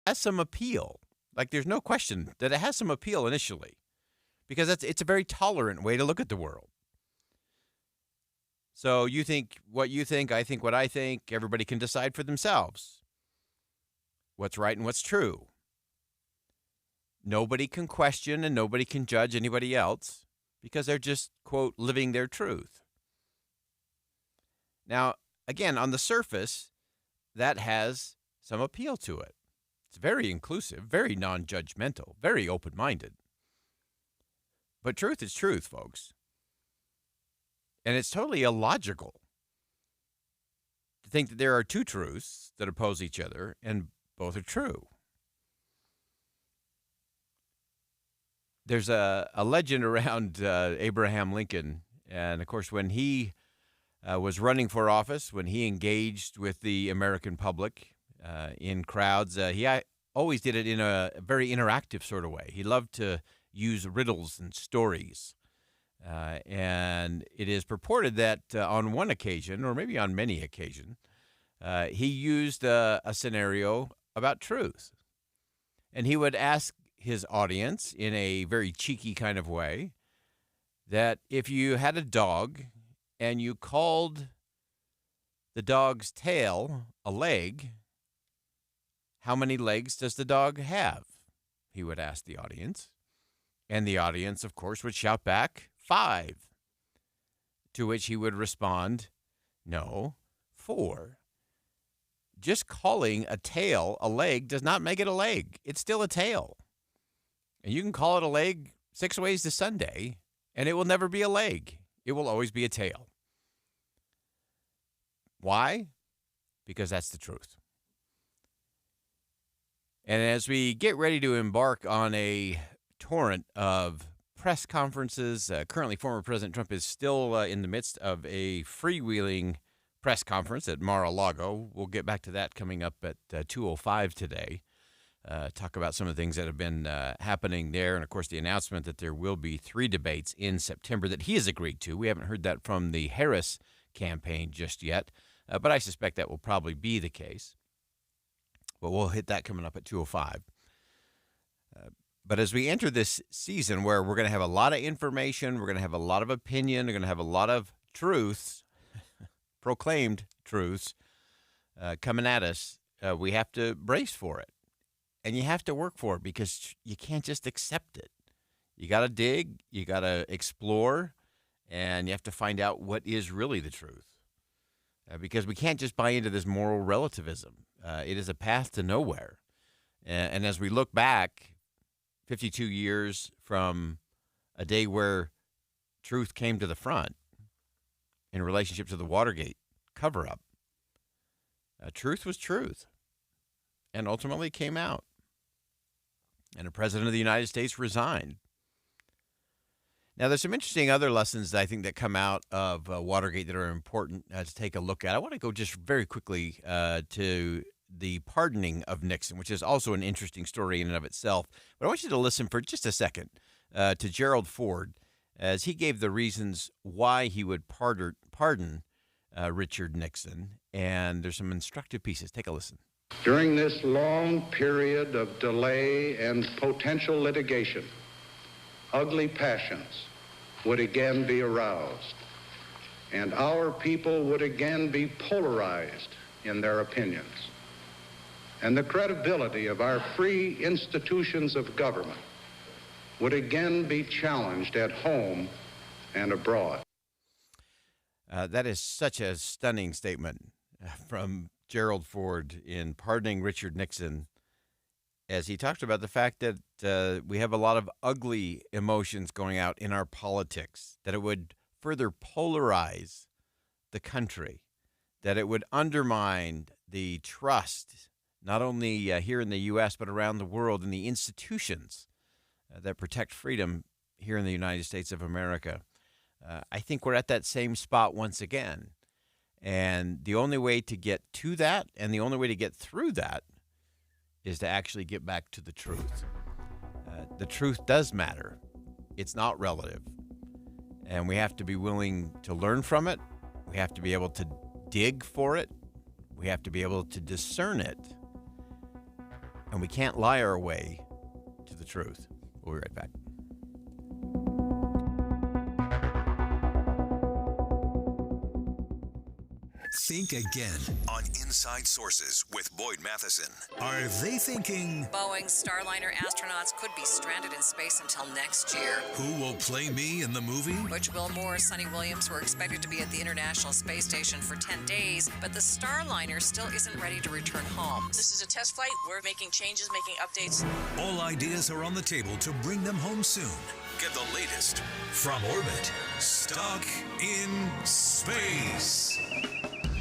has some appeal. Like, there's no question that it has some appeal initially, because it's a very tolerant way to look at the world. So you think what you think, I think what I think. Everybody can decide for themselves what's right and what's true. Nobody can question and nobody can judge anybody else because they're just, quote, living their truth. Now, again, on the surface, that has some appeal to it. It's very inclusive, very non-judgmental, very open-minded. But truth is truth, folks. And it's totally illogical to think that there are two truths that oppose each other and both are true. There's a legend around Abraham Lincoln. And, of course, when he was running for office, when he engaged with the American public in crowds, he always did it in a very interactive sort of way. He loved to use riddles and stories. And it is purported that on one occasion, or maybe on many occasions, he used a scenario about truth. And he would ask his audience in a very cheeky kind of way that if you had a dog and you called the dog's tail a leg, how many legs does the dog have? He would ask the audience. And the audience, of course, would shout back, 5. To which he would respond, no, 4. Just calling a tail a leg does not make it a leg. It's still a tail. And you can call it a leg 6 ways to Sunday, and it will never be a leg. It will always be a tail. Why? Because that's the truth. And as we get ready to embark on a torrent of press conferences, currently former President Trump is still in the midst of a freewheeling press conference at Mar-a-Lago. We'll get back to that coming up at 2:05 today. Talk about some of the things that have been happening there. And, of course, the announcement that there will be 3 debates in September that he has agreed to. We haven't heard that from the Harris campaign just yet, but I suspect that will probably be the case. But we'll hit that coming up at 2:05. But as we enter this season where we're going to have a lot of information, we're going to have a lot of opinion, we're going to have a lot of truths, proclaimed truths coming at us, we have to brace for it. And you have to work for it because you can't just accept it. You got to dig, you got to explore, and you have to find out what is really the truth. Because we can't just buy into this moral relativism. It is a path to nowhere. And as we look back 52 years from a day where truth came to the front in relationship to the Watergate cover-up, truth was truth and ultimately came out. And the President of the United States resigned. Now, there's some interesting other lessons that I think that come out of Watergate that are important to take a look at. I want to go just very quickly to the pardoning of Nixon, which is also an interesting story in and of itself. But I want you to listen for just a second to Gerald Ford as he gave the reasons why he would pardon Richard Nixon. And there's some instructive pieces. Take a listen. During this long period of delay and potential litigation, ugly passions would again be aroused, and our people would again be polarized in their opinions. And the credibility of our free institutions of government would again be challenged at home and abroad. That is such a stunning statement from Gerald Ford in pardoning Richard Nixon, as he talked about the fact that we have a lot of ugly emotions going out in our politics, that it would further polarize the country, that it would undermine the trust, not only here in the U.S., but around the world, in the institutions that protect freedom here in the United States of America. I think we're at that same spot once again. And the only way to get to that and the only way to get through that is to actually get back to the truth. The truth does matter. It's not relative. And we have to be willing to learn from it. We have to be able to dig for it. We have to be able to discern it. and we can't lie our way to the truth. We'll be right back. Think again on Inside Sources with Boyd Matheson. Are they thinking Boeing's Starliner astronauts could be stranded in space until next year? who will play me in the movie? Butch Wilmore and Sonny Williams were expected to be at the International Space Station for 10 days, but the Starliner still isn't ready to return home. This is a test flight. We're making changes, making updates. All ideas are on the table to bring them home soon. Get the latest from orbit. Stuck in Space.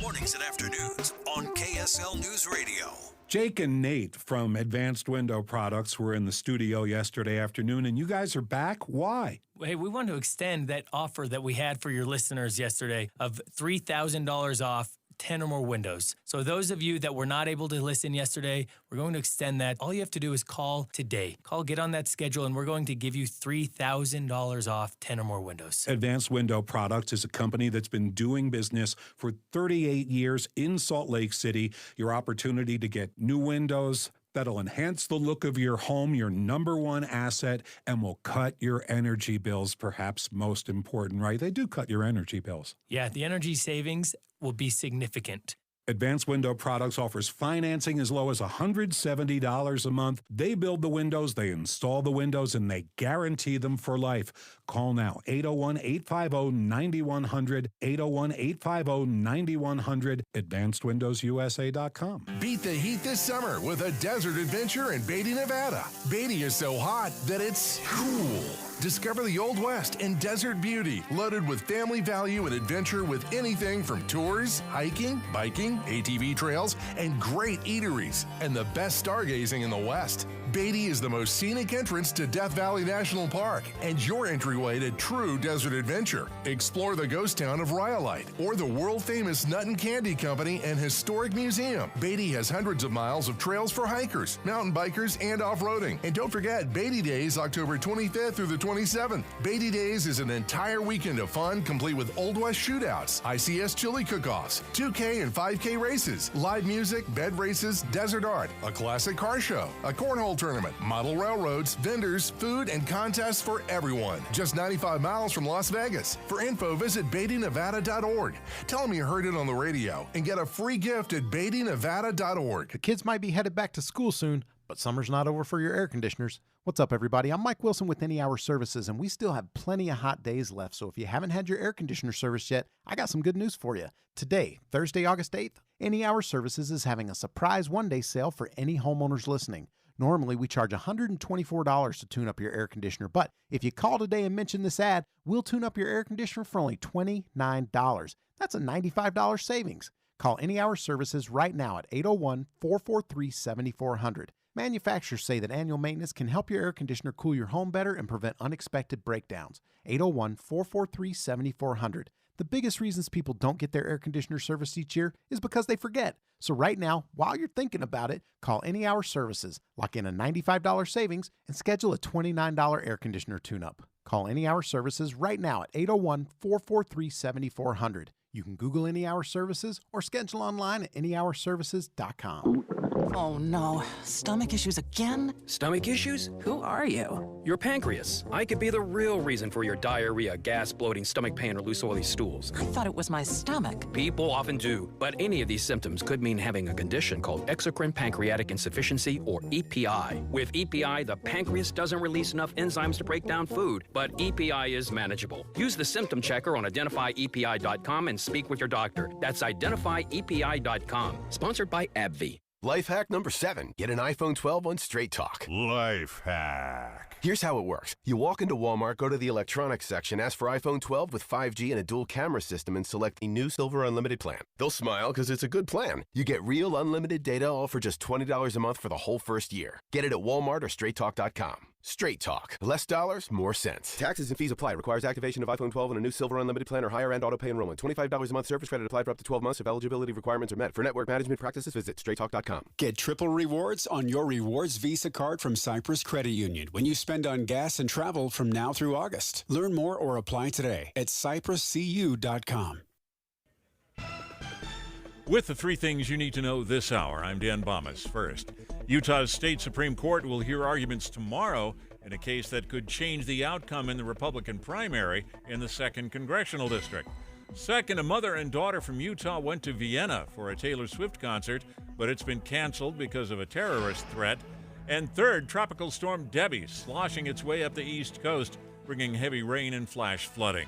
Mornings and afternoons on KSL News Radio. Jake and Nate from Advanced Window Products were in the studio yesterday afternoon, and you guys are back. Why? Hey, we want to extend that offer that we had for your listeners yesterday of $3,000 off 10 or more windows. So those of you that were not able to listen yesterday, we're going to extend that. All you have to do is call today. Get on that schedule, and we're going to give you $3,000 off 10 or more windows. Advanced Window Products is a company that's been doing business for 38 years in Salt Lake City. Your opportunity to get new windows that'll enhance the look of your home, your number one asset, and will cut your energy bills, perhaps most important, right? They do cut your energy bills. Yeah, the energy savings will be significant. Advanced Window Products offers financing as low as $170 a month. They build the windows, they install the windows, and they guarantee them for life. Call now, 801-850-9100, 801-850-9100, advancedwindowsusa.com. Beat the heat this summer with a desert adventure in Beatty, Nevada. Beatty is so hot that it's cool. Discover the Old West and desert beauty, loaded with family value and adventure with anything from tours, hiking, biking, ATV trails, and great eateries, and the best stargazing in the West. Beatty is the most scenic entrance to Death Valley National Park and your entryway to true desert adventure. Explore the ghost town of Rhyolite or the world-famous Nut and Candy Company and Historic Museum. Beatty has hundreds of miles of trails for hikers, mountain bikers, and off-roading. And don't forget, Beatty Days, October 25th through the 27th. Beatty Days is an entire weekend of fun, complete with Old West shootouts, ICS chili cook-offs, 2K and 5K races, live music, bed races, desert art, a classic car show, a cornhole tournament, model railroads, vendors, food, and contests for everyone. Just 95 miles from Las Vegas. For info, visit BeattyNevada.org. Tell them you heard it on the radio and get a free gift at BeattyNevada.org. The kids might be headed back to school soon, but summer's not over for your air conditioners. What's up, everybody? I'm Mike Wilson with Any Hour Services, and we still have plenty of hot days left. So if you haven't had your air conditioner serviced yet, I got some good news for you. Today, Thursday, August 8th, Any Hour Services is having a surprise one-day sale for any homeowners listening. Normally, we charge $124 to tune up your air conditioner, but if you call today and mention this ad, we'll tune up your air conditioner for only $29. That's a $95 savings. Call Any Hour Services right now at 801-443-7400. Manufacturers say that annual maintenance can help your air conditioner cool your home better and prevent unexpected breakdowns. 801-443-7400. The biggest reasons people don't get their air conditioner serviced each year is because they forget. So right now, while you're thinking about it, call Any Hour Services, lock in a $95 savings, and schedule a $29 air conditioner tune-up. Call Any Hour Services right now at 801-443-7400. You can Google Any Hour Services or schedule online at anyhourservices.com. Oh no, stomach issues again? Stomach issues? Who are you? Your pancreas. I could be the real reason for your diarrhea, gas, bloating, stomach pain, or loose oily stools. I thought it was my stomach. People often do, but any of these symptoms could mean having a condition called exocrine pancreatic insufficiency, or EPI. With EPI, the pancreas doesn't release enough enzymes to break down food, but EPI is manageable. Use the symptom checker on identifyepi.com and speak with your doctor. That's identifyepi.com. Sponsored by AbbVie. Life hack number 7. Get an iPhone 12 on Straight Talk. Life hack. Here's how it works. You walk into Walmart, go to the electronics section, ask for iPhone 12 with 5G and a dual camera system, and select the new Silver Unlimited plan. They'll smile because it's a good plan. You get real unlimited data, all for just $20 a month for the whole first year. Get it at Walmart or StraightTalk.com. Straight Talk. Less dollars, more sense. Taxes and fees apply. Requires activation of iPhone 12 and a new Silver Unlimited plan or higher end auto pay enrollment. $25 a month service credit applied for up to 12 months if eligibility requirements are met. For network management practices, visit StraightTalk.com. Get triple rewards on your Rewards Visa card from Cyprus Credit Union when you spend on gas and travel from now through August. Learn more or apply today at cypruscu.com. With the 3 things you need to know this hour, I'm Dan Bomas. First, Utah's state Supreme Court will hear arguments tomorrow in a case that could change the outcome in the Republican primary in the 2nd Congressional District. Second, a mother and daughter from Utah went to Vienna for a Taylor Swift concert, but it's been canceled because of a terrorist threat. And third, Tropical Storm Debbie sloshing its way up the East Coast, bringing heavy rain and flash flooding.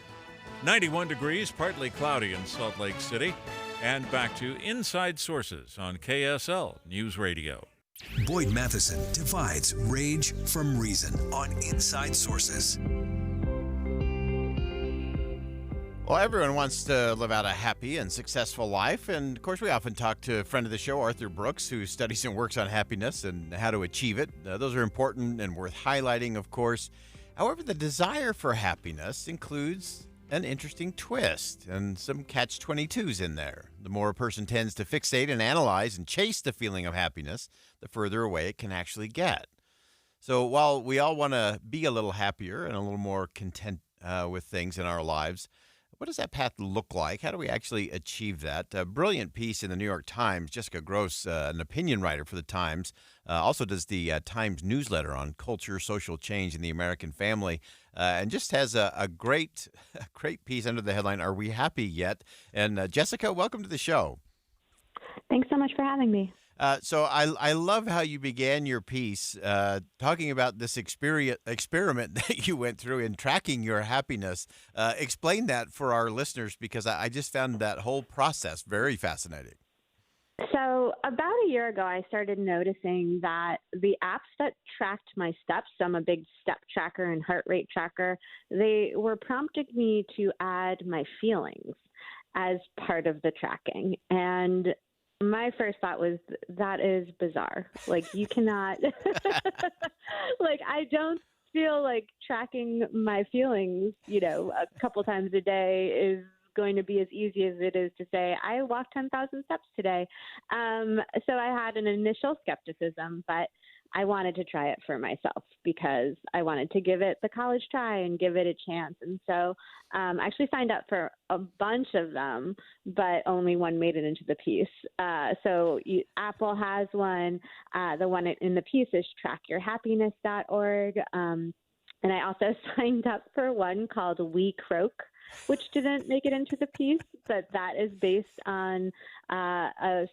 91 degrees, partly cloudy in Salt Lake City. And back to Inside Sources on KSL News Radio. Boyd Matheson divides rage from reason on Inside Sources. Well, everyone wants to live out a happy and successful life. And, of course, we often talk to a friend of the show, Arthur Brooks, who studies and works on happiness and how to achieve it. Those are important and worth highlighting, of course. However, the desire for happiness includes an interesting twist and some catch-22s in there. The more a person tends to fixate and analyze and chase the feeling of happiness, the further away it can actually get. So while we all want to be a little happier and a little more content with things in our lives, what does that path look like? How do we actually achieve that? A brilliant piece in the New York Times. Jessica Gross, an opinion writer for the Times, also does the Times newsletter on culture, social change, and the American family, and just has a great piece under the headline, Are We Happy Yet? And Jessica, welcome to the show. Thanks so much for having me. So I love how you began your piece talking about this experiment that you went through in tracking your happiness. Explain that for our listeners, because I just found that whole process very fascinating. So about a year ago, I started noticing that the apps that tracked my steps, so I'm a big step tracker and heart rate tracker, they were prompting me to add my feelings as part of the tracking. And my first thought was, that is bizarre. Like, you cannot, like, I don't feel like tracking my feelings, a couple times a day is going to be as easy as it is to say, I walked 10,000 steps today. So I had an initial skepticism, but I wanted to try it for myself because I wanted to give it the college try and give it a chance. And so I actually signed up for a bunch of them, but only one made it into the piece. Apple has one. The one in the piece is trackyourhappiness.org. And I also signed up for one called We Croak, which didn't make it into the piece, but that is based on a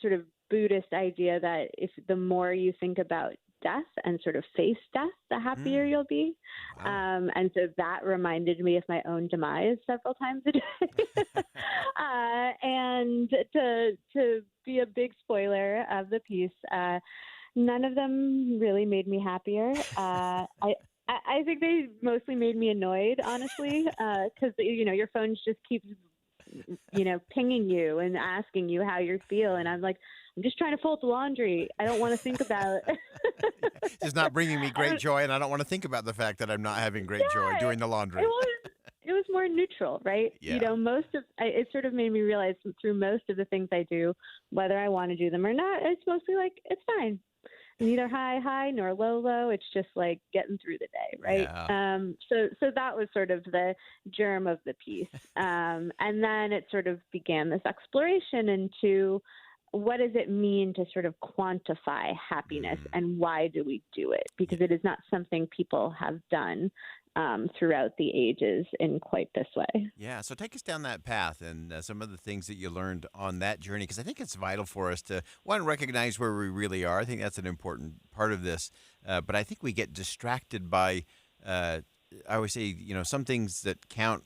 sort of Buddhist idea that if the more you think about death and sort of face death, the happier you'll be. Wow. And so that reminded me of my own demise several times a day. And to be a big spoiler of the piece, none of them really made me happier. I think they mostly made me annoyed, honestly, because, your phone just keeps, pinging you and asking you how you feel. And I'm like, I'm just trying to fold the laundry. I don't want to think about it. It's not bringing me great joy, and I don't want to think about the fact that I'm not having great joy doing the laundry. It was more neutral, right? Yeah. It sort of made me realize through most of the things I do, whether I want to do them or not, it's mostly like, it's fine. Neither high nor low. It's just like getting through the day, right? Yeah. So that was sort of the germ of the piece. And then it sort of began this exploration into what does it mean to sort of quantify happiness and why do we do it? Because it is not something people have done throughout the ages in quite this way. Yeah, so take us down that path and some of the things that you learned on that journey, because I think it's vital for us to, one, recognize where we really are. I think that's an important part of this. But I think we get distracted by, I always say, some things that can't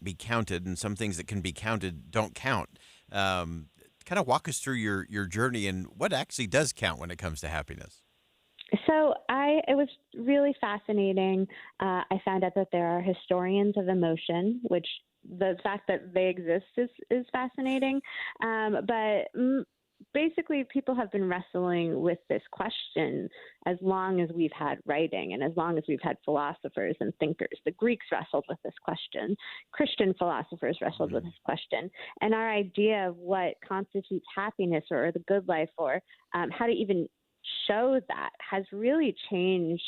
be counted, and some things that can be counted don't count. Kind of walk us through your journey and what actually does count when it comes to happiness. So it was really fascinating. I found out that there are historians of emotion, which the fact that they exist is fascinating. But basically, people have been wrestling with this question as long as we've had writing and as long as we've had philosophers and thinkers. The Greeks wrestled with this question. Christian philosophers wrestled with this question. And our idea of what constitutes happiness or the good life or how to even show that has really changed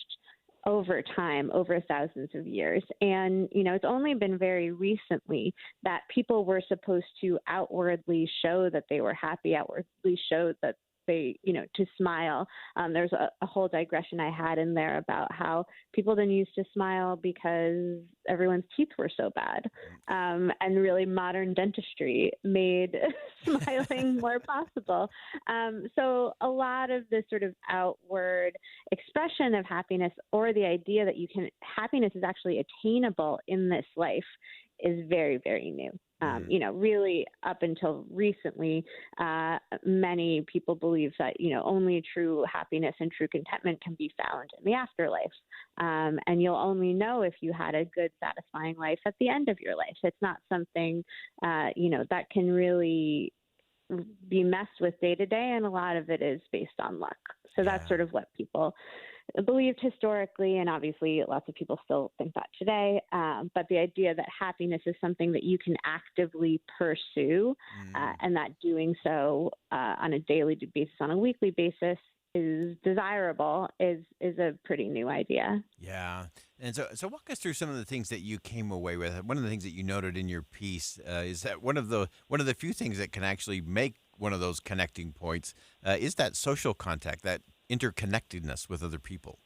over time, over thousands of years. And, it's only been very recently that people were supposed to outwardly show that they were happy, outwardly show that to smile. There's a whole digression I had in there about how people didn't used to smile because everyone's teeth were so bad. And really modern dentistry made smiling more possible. So a lot of this sort of outward expression of happiness, or the idea that happiness is actually attainable in this life, is very, very new. Really up until recently, many people believe that, only true happiness and true contentment can be found in the afterlife. And you'll only know if you had a good, satisfying life at the end of your life. It's not something, that can really be messed with day to day. And a lot of it is based on luck. So that's sort of what people believed historically, and obviously lots of people still think that today. But the idea that happiness is something that you can actively pursue, and that doing so on a daily basis, on a weekly basis, is desirable is a pretty new idea. Yeah. And so walk us through some of the things that you came away with. One of the things that you noted in your piece is that one of the few things that can actually make one of those connecting points is that social contact, that interconnectedness with other people.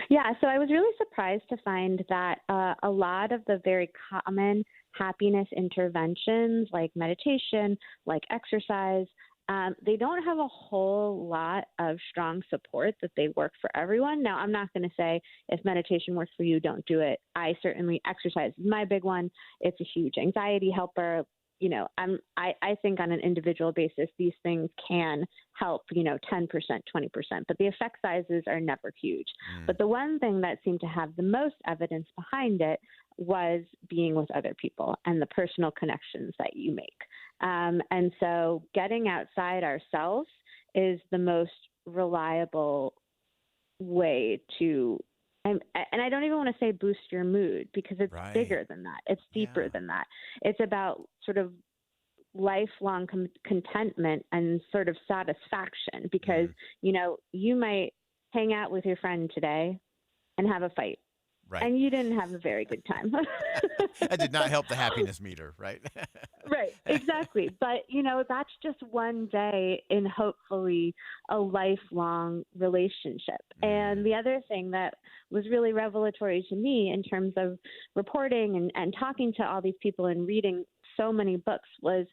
Yeah, so I was really surprised to find that a lot of the very common happiness interventions, like meditation, like exercise, they don't have a whole lot of strong support that they work for everyone. Now, I'm not going to say if meditation works for you, don't do it. Exercise is my big one. It's a huge anxiety helper. I think on an individual basis, these things can help, 10%, 20%, but the effect sizes are never huge. But the one thing that seemed to have the most evidence behind it was being with other people and the personal connections that you make. And so getting outside ourselves is the most reliable way to, and I don't even want to say boost your mood, because it's bigger than that. It's deeper than that. It's about sort of lifelong contentment and sort of satisfaction, because, you might hang out with your friend today and have a fight. Right. And you didn't have a very good time. That did not help the happiness meter, right? Right, exactly. But, that's just one day in hopefully a lifelong relationship. And the other thing that was really revelatory to me in terms of reporting and talking to all these people and reading so many books was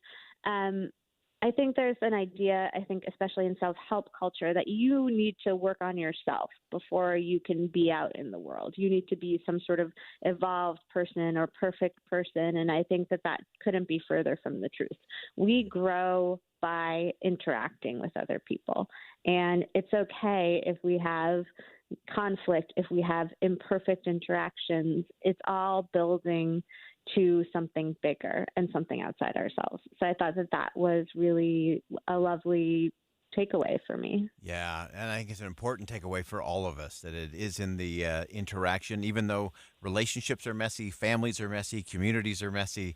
I think there's an idea, especially in self-help culture, that you need to work on yourself before you can be out in the world. You need to be some sort of evolved person or perfect person, and I think that couldn't be further from the truth. We grow by interacting with other people, and it's okay if we have conflict, if we have imperfect interactions. It's all building to something bigger and something outside ourselves. So I thought that was really a lovely takeaway for me. Yeah, and I think it's an important takeaway for all of us, that it is in the interaction. Even though relationships are messy, families are messy, communities are messy,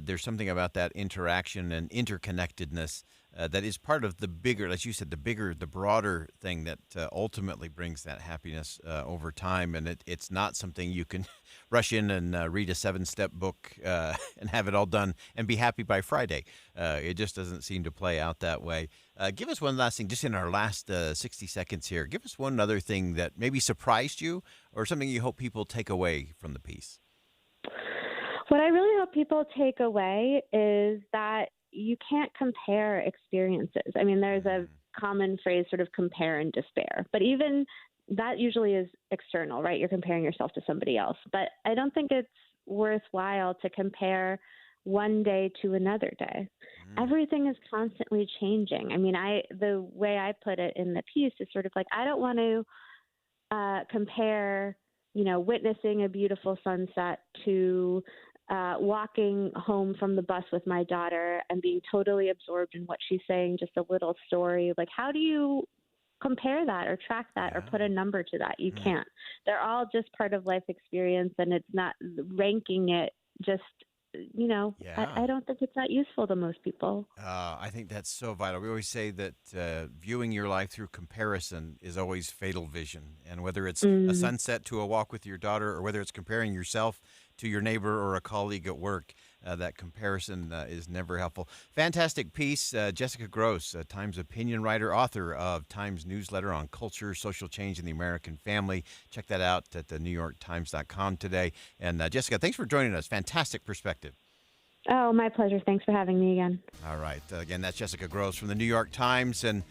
there's something about that interaction and interconnectedness that is part of the bigger, as you said, the broader thing that ultimately brings that happiness over time. And it's not something you can rush in and read a 7-step book and have it all done and be happy by Friday. It just doesn't seem to play out that way. Give us one last thing, just in our last 60 seconds here. Give us one other thing that maybe surprised you, or something you hope people take away from the piece. What I really hope people take away is that you can't compare experiences. I mean, there's a common phrase, sort of compare and despair, but even that usually is external, right? You're comparing yourself to somebody else. But I don't think it's worthwhile to compare one day to another day. Everything is constantly changing. I mean, the way I put it in the piece is sort of like, I don't want to compare, witnessing a beautiful sunset to walking home from the bus with my daughter and being totally absorbed in what she's saying, just a little story. Like, how do you compare that or track that or put a number to that? You can't. They're all just part of life experience, and it's not ranking it just, I don't think it's that useful to most people. I think that's so vital. We always say that viewing your life through comparison is always fatal vision. And whether it's a sunset to a walk with your daughter, or whether it's comparing yourself to your neighbor or a colleague at work. That comparison is never helpful. Fantastic piece. Jessica Gross, Times opinion writer, author of Times newsletter on culture, social change, and the American family. Check that out at the NewYorkTimes.com today. And Jessica, thanks for joining us. Fantastic perspective. Oh, my pleasure. Thanks for having me again. All right. Again, that's Jessica Gross from the New York Times. And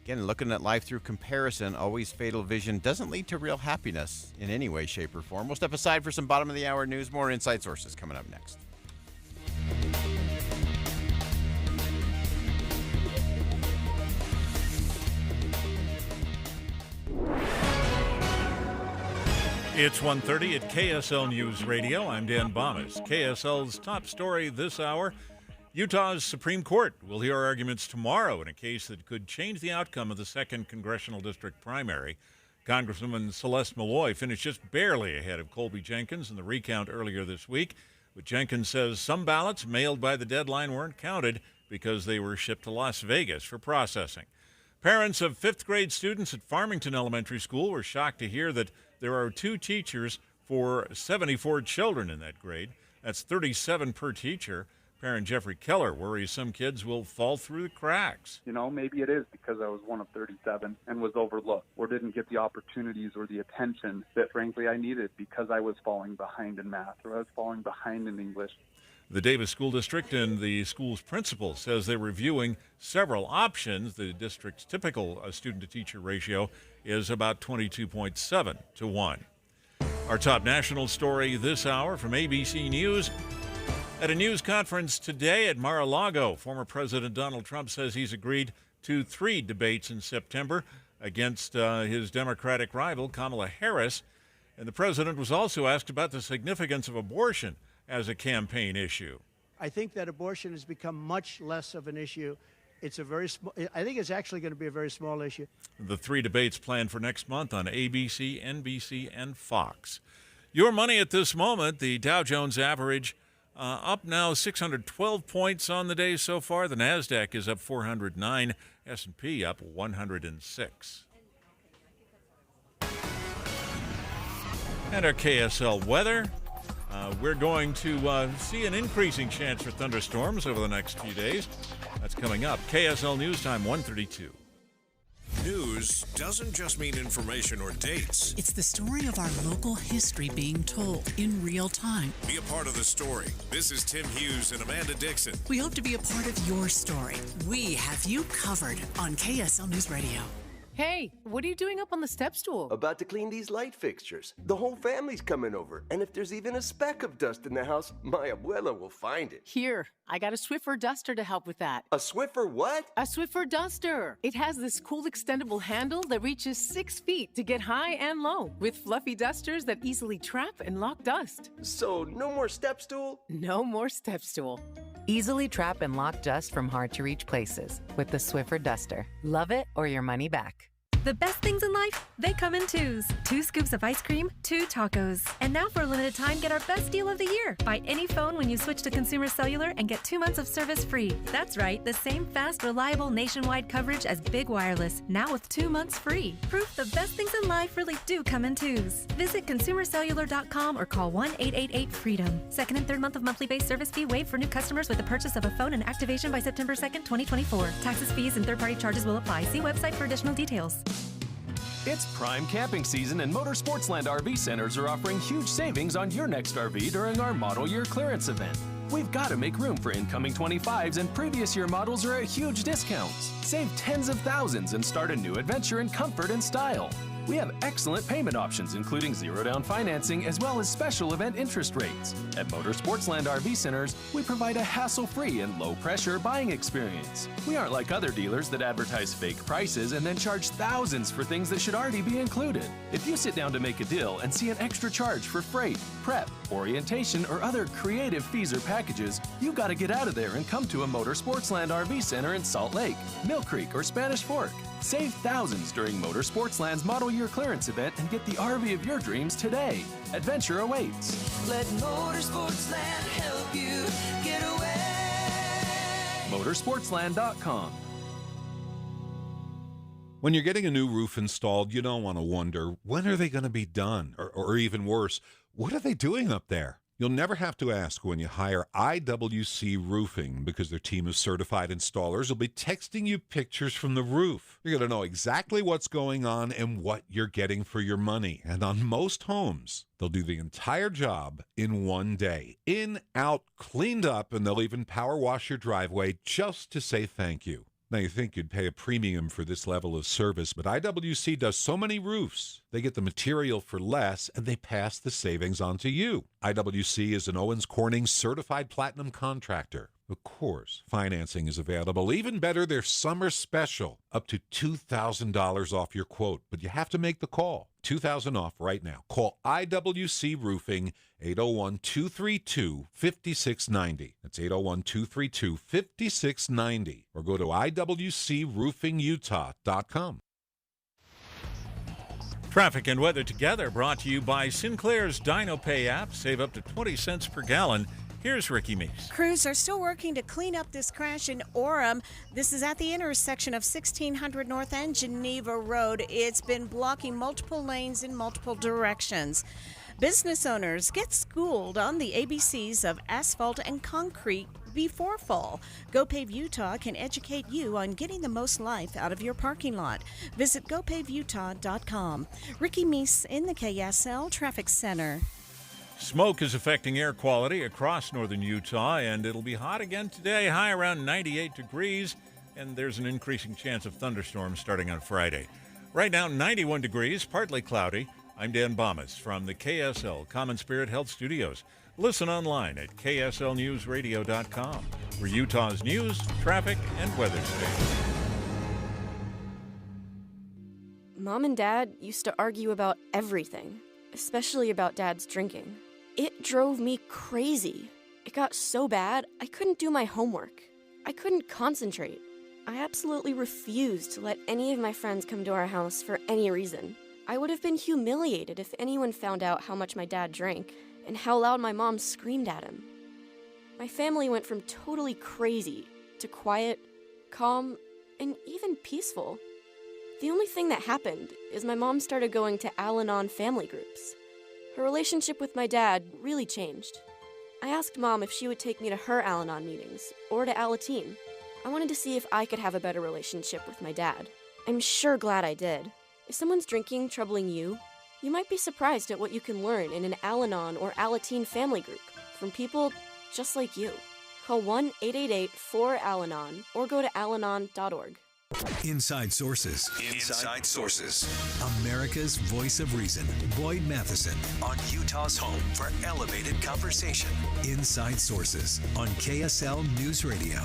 again, looking at life through comparison, always fatal vision doesn't lead to real happiness in any way, shape, or form. We'll step aside for some bottom of the hour news. More Inside Sources coming up next. It's 1:30 at KSL News Radio. I'm Dan Bomas. KSL's top story this hour: Utah's Supreme Court will hear arguments tomorrow in a case that could change the outcome of the 2nd Congressional District primary. Congresswoman Celeste Malloy finished just barely ahead of Colby Jenkins in the recount earlier this week, but Jenkins says some ballots mailed by the deadline weren't counted because they were shipped to Las Vegas for processing. Parents of 5th grade students at Farmington Elementary School were shocked to hear that there are 2 teachers for 74 children in that grade. That's 37 per teacher. Parent Jeffrey Keller worries some kids will fall through the cracks. You know, maybe it is because I was one of 37 and was overlooked or didn't get the opportunities or the attention that, frankly, I needed because I was falling behind in math or I was falling behind in English. The Davis School District and the school's principal says they're reviewing several options. The district's typical student-to-teacher ratio is about 22.7 to 1. Our top national story this hour from ABC News. At a news conference today at Mar-a-Lago, former President Donald Trump says he's agreed to 3 debates in September against his Democratic rival, Kamala Harris. And the president was also asked about the significance of abortion as a campaign issue. I think that abortion has become much less of an issue. It's a very I think it's actually going to be a very small issue. The 3 debates planned for next month on ABC, NBC, and Fox. Your money at this moment: the Dow Jones average up now 612 points on the day so far. The NASDAQ is up 409, S&P up 106. And our KSL weather. We're going to see an increasing chance for thunderstorms over the next few days. That's coming up. KSL News Time 1:32. News doesn't just mean information or dates. It's the story of our local history being told in real time. Be a part of the story. This is Tim Hughes and Amanda Dixon. We hope to be a part of your story. We have you covered on KSL News Radio. Hey, what are you doing up on the step stool? About to clean these light fixtures. The whole family's coming over, and if there's even a speck of dust in the house, my abuela will find it. Here, I got a Swiffer duster to help with that. A Swiffer what? A Swiffer duster. It has this cool extendable handle that reaches 6 feet to get high and low, with fluffy dusters that easily trap and lock dust. So no more step stool? No more step stool. Easily trap and lock dust from hard-to-reach places with the Swiffer duster. Love it or your money back. The best things in life, they come in twos. 2 scoops of ice cream, 2 tacos. And now for a limited time, get our best deal of the year. Buy any phone when you switch to Consumer Cellular and get 2 months of service free. That's right, the same fast, reliable nationwide coverage as Big Wireless, now with 2 months free. Proof the best things in life really do come in twos. Visit consumercellular.com or call 1-888-FREEDOM. Second and third month of monthly base service fee waived for new customers with the purchase of a phone and activation by September 2nd, 2024. Taxes, fees, and third-party charges will apply. See website for additional details. It's prime camping season, and Motorsportsland RV Centers are offering huge savings on your next RV during our model year clearance event. We've got to make room for incoming 25s, and previous year models are at huge discounts. Save tens of thousands and start a new adventure in comfort and style. We have excellent payment options, including zero-down financing, as well as special event interest rates. At Motorsportsland RV Centers, we provide a hassle-free and low-pressure buying experience. We aren't like other dealers that advertise fake prices and then charge thousands for things that should already be included. If you sit down to make a deal and see an extra charge for freight, prep, orientation, or other creative fees or packages, you've got to get out of there and come to a Motorsportsland RV Center in Salt Lake, Mill Creek, or Spanish Fork. Save thousands during Motorsportsland's Model Year Clearance event and get the RV of your dreams today. Adventure awaits. Let Motorsportsland help you get away. Motorsportsland.com. When you're getting a new roof installed, you don't want to wonder, when are they going to be done? Or even worse, what are they doing up there? You'll never have to ask when you hire IWC Roofing because their team of certified installers will be texting you pictures from the roof. You're going to know exactly what's going on and what you're getting for your money. And on most homes, they'll do the entire job in one day. In, out, cleaned up, and they'll even power wash your driveway just to say thank you. Now, you think you'd pay a premium for this level of service, but IWC does so many roofs. They get the material for less, and they pass the savings on to you. IWC is an Owens Corning certified platinum contractor. Of course, financing is available. Even better, their summer special, up to $2,000 off your quote. But you have to make the call. $2,000 off right now. Call IWC Roofing, 801-232-5690. That's 801-232-5690. Or go to IWCRoofingUtah.com. Traffic and weather together brought to you by Sinclair's DinoPay app. Save up to 20 cents per gallon. Here's Ricky Meese. Crews are still working to clean up this crash in Orem. This is at the intersection of 1600 North and Geneva Road. It's been blocking multiple lanes in multiple directions. Business owners, get schooled on the ABCs of asphalt and concrete before fall. GoPave Utah can educate you on getting the most life out of your parking lot. Visit GoPaveUtah.com. Ricky Meese in the KSL Traffic Center. Smoke is affecting air quality across northern Utah, and it'll be hot again today, high around 98 degrees, and there's an increasing chance of thunderstorms starting on Friday. Right now, 91 degrees, partly cloudy. I'm Dan Bomas from the KSL Common Spirit Health Studios. Listen online at kslnewsradio.com for Utah's news, traffic, and weather today. Mom and Dad used to argue about everything, especially about Dad's drinking. It drove me crazy. It got so bad, I couldn't do my homework. I couldn't concentrate. I absolutely refused to let any of my friends come to our house for any reason. I would have been humiliated if anyone found out how much my dad drank and how loud my mom screamed at him. My family went from totally crazy to quiet, calm, and even peaceful. The only thing that happened is my mom started going to Al-Anon family groups. Her relationship with my dad really changed. I asked Mom if she would take me to her Al-Anon meetings or to Alateen. I wanted to see if I could have a better relationship with my dad. I'm sure glad I did. If someone's drinking troubling you, you might be surprised at what you can learn in an Al-Anon or Alateen family group from people just like you. Call 1-888-4-ALANON or go to alanon.org. Inside Sources. Inside Sources. America's voice of reason. Boyd Matheson on Utah's home for elevated conversation. Inside Sources on KSL News Radio.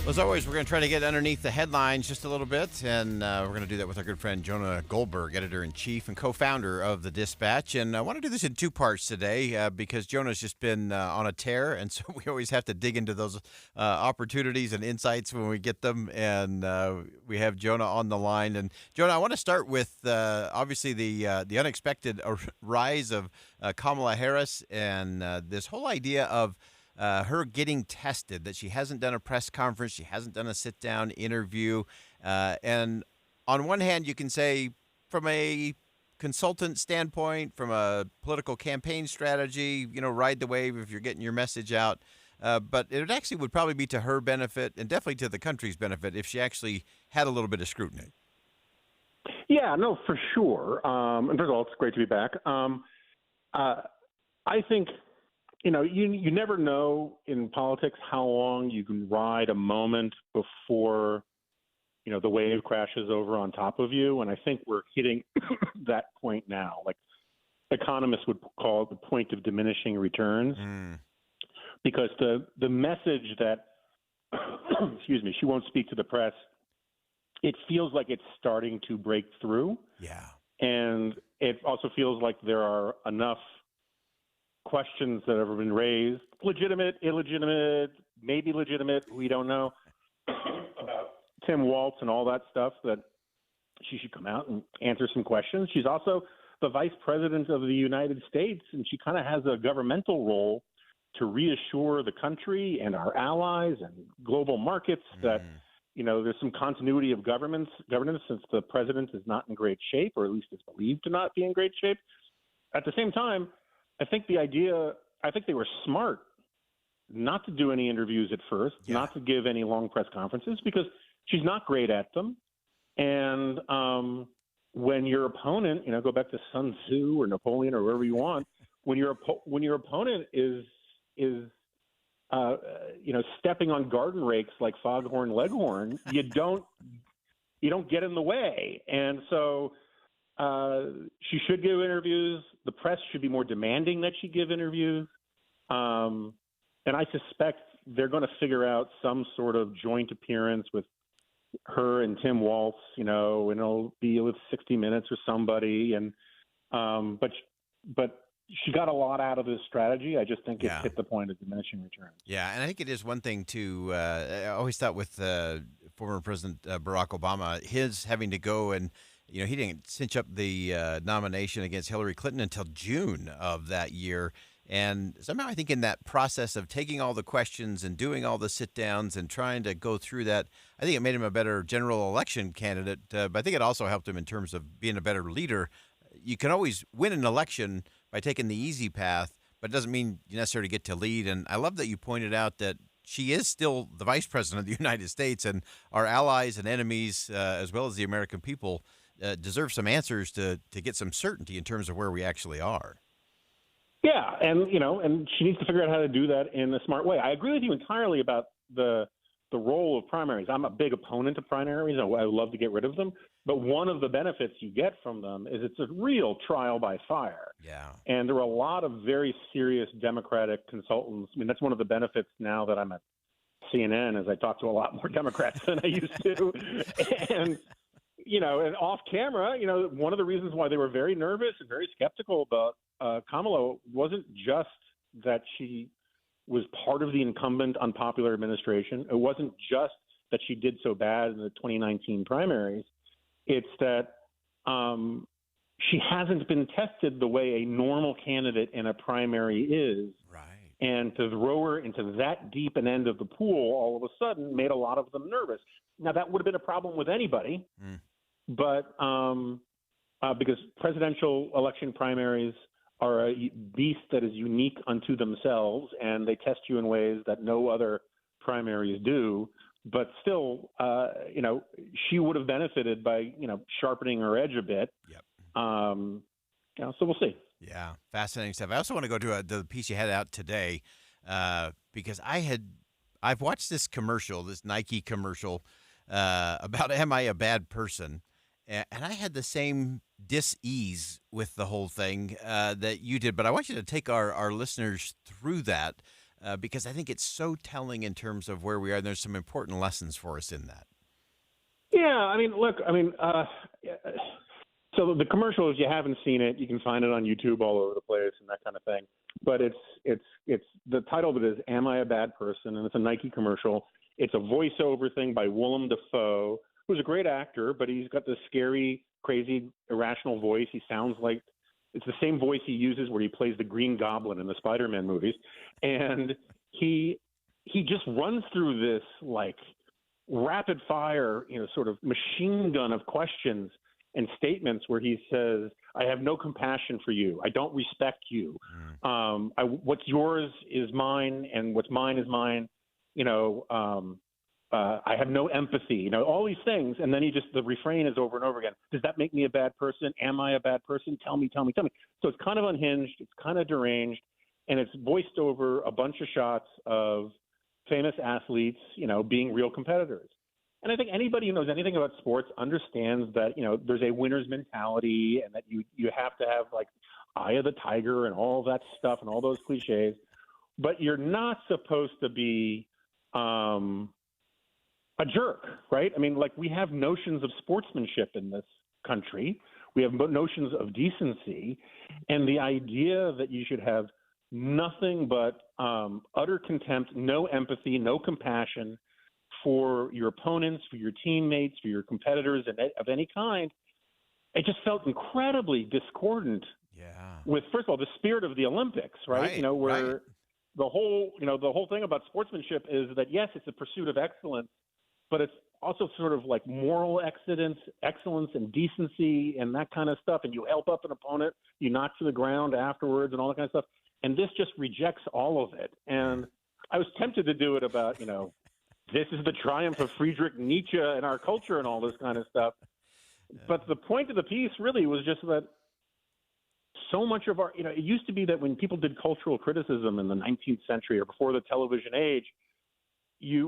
As always, we're going to try to get underneath the headlines just a little bit, and we're going to do that with our good friend Jonah Goldberg, editor-in-chief and co-founder of The Dispatch. And I want to do this in two parts today because Jonah's just been on a tear, and so we always have to dig into those opportunities and insights when we get them. And we have Jonah on the line. And Jonah, I want to start with obviously the unexpected rise of Kamala Harris and this whole idea of her getting tested, that she hasn't done a press conference, she hasn't done a sit-down interview. And on one hand, you can say from a consultant standpoint, from a political campaign strategy, ride the wave if you're getting your message out. But it actually would probably be to her benefit and definitely to the country's benefit if she actually had a little bit of scrutiny. Yeah, no, for sure. And first of all, it's great to be back. I think you never know in politics how long you can ride a moment before, the wave crashes over on top of you. And I think we're hitting that point now. Like economists would call it the point of diminishing returns. Because the message that, excuse me, she won't speak to the press, it feels like it's starting to break through. Yeah. And it also feels like there are enough questions that have been raised, legitimate, illegitimate, maybe legitimate, we don't know, about Tim Waltz and all that stuff, that she should come out and answer some questions. She's also the vice president of the United States, and she kind of has a governmental role to reassure the country and our allies and global markets that, there's some continuity of governance since the president is not in great shape, or at least is believed to not be in great shape. At the same time, I think they were smart not to do any interviews at first, not to give any long press conferences, because she's not great at them. And when your opponent, go back to Sun Tzu or Napoleon or wherever you want, when your opponent is stepping on garden rakes like Foghorn Leghorn, you don't get in the way. And so she should give interviews. The press should be more demanding that she give interviews. And I suspect they're going to figure out some sort of joint appearance with her and Tim Waltz, and it'll be with 60 Minutes or somebody. And but she got a lot out of this strategy. I just think it's hit the point of diminishing returns. Yeah, and I think it is one thing to I always thought with former President Barack Obama, his having to go and, he didn't cinch up the nomination against Hillary Clinton until June of that year. And somehow I think in that process of taking all the questions and doing all the sit-downs and trying to go through that, I think it made him a better general election candidate. But I think it also helped him in terms of being a better leader. You can always win an election by taking the easy path, but it doesn't mean you necessarily get to lead. And I love that you pointed out that she is still the vice president of the United States, and our allies and enemies, as well as the American people, deserve some answers to get some certainty in terms of where we actually are. Yeah, and she needs to figure out how to do that in a smart way. I agree with you entirely about the role of primaries. I'm a big opponent of primaries. I love to get rid of them. But one of the benefits you get from them is it's a real trial by fire. Yeah. And there are a lot of very serious Democratic consultants. I mean, that's one of the benefits now that I'm at CNN, is I talk to a lot more Democrats than I used to. And and off camera, one of the reasons why they were very nervous and very skeptical about Kamala wasn't just that she was part of the incumbent unpopular administration. It wasn't just that she did so bad in the 2019 primaries. It's that she hasn't been tested the way a normal candidate in a primary is. Right. And to throw her into that deep an end of the pool all of a sudden made a lot of them nervous. Now, that would have been a problem with anybody. But because presidential election primaries are a beast that is unique unto themselves, and they test you in ways that no other primaries do. But still, she would have benefited by, sharpening her edge a bit. Yep. So we'll see. Yeah, fascinating stuff. I also want to go to the piece you had out today because I've watched this commercial, this Nike commercial about am I a bad person? And I had the same dis-ease with the whole thing that you did. But I want you to take our listeners through that because I think it's so telling in terms of where we are. And there's some important lessons for us in that. Yeah, so the commercial, if you haven't seen it, you can find it on YouTube all over the place and that kind of thing. But it's the title of it is "Am I a Bad Person?" and it's a Nike commercial. It's a voiceover thing by Willem Dafoe, who's a great actor, but he's got this scary, crazy, irrational voice. He sounds like it's the same voice he uses where he plays the Green Goblin in the Spider-Man movies. And he just runs through this like rapid fire, sort of machine gun of questions and statements where he says, I have no compassion for you. I don't respect you. What's yours is mine, and what's mine is mine. I have no empathy, all these things. And then the refrain is over and over again. Does that make me a bad person? Am I a bad person? Tell me. So it's kind of unhinged. It's kind of deranged. And it's voiced over a bunch of shots of famous athletes, being real competitors. And I think anybody who knows anything about sports understands that, there's a winner's mentality and that you have to have like eye of the tiger and all that stuff and all those cliches. But you're not supposed to be a jerk, right? We have notions of sportsmanship in this country. We have notions of decency. And the idea that you should have nothing but utter contempt, no empathy, no compassion for your opponents, for your teammates, for your competitors of any kind, it just felt incredibly discordant with, first of all, the spirit of the Olympics, right? Where the whole thing about sportsmanship is that, yes, it's a pursuit of excellence, but it's also sort of like moral excellence and decency and that kind of stuff. And you help up an opponent, you knock to the ground afterwards and all that kind of stuff. And this just rejects all of it. And I was tempted to do it about, this is the triumph of Friedrich Nietzsche in our culture and all this kind of stuff. But the point of the piece really was just that so much of our, it used to be that when people did cultural criticism in the 19th century or before the television age,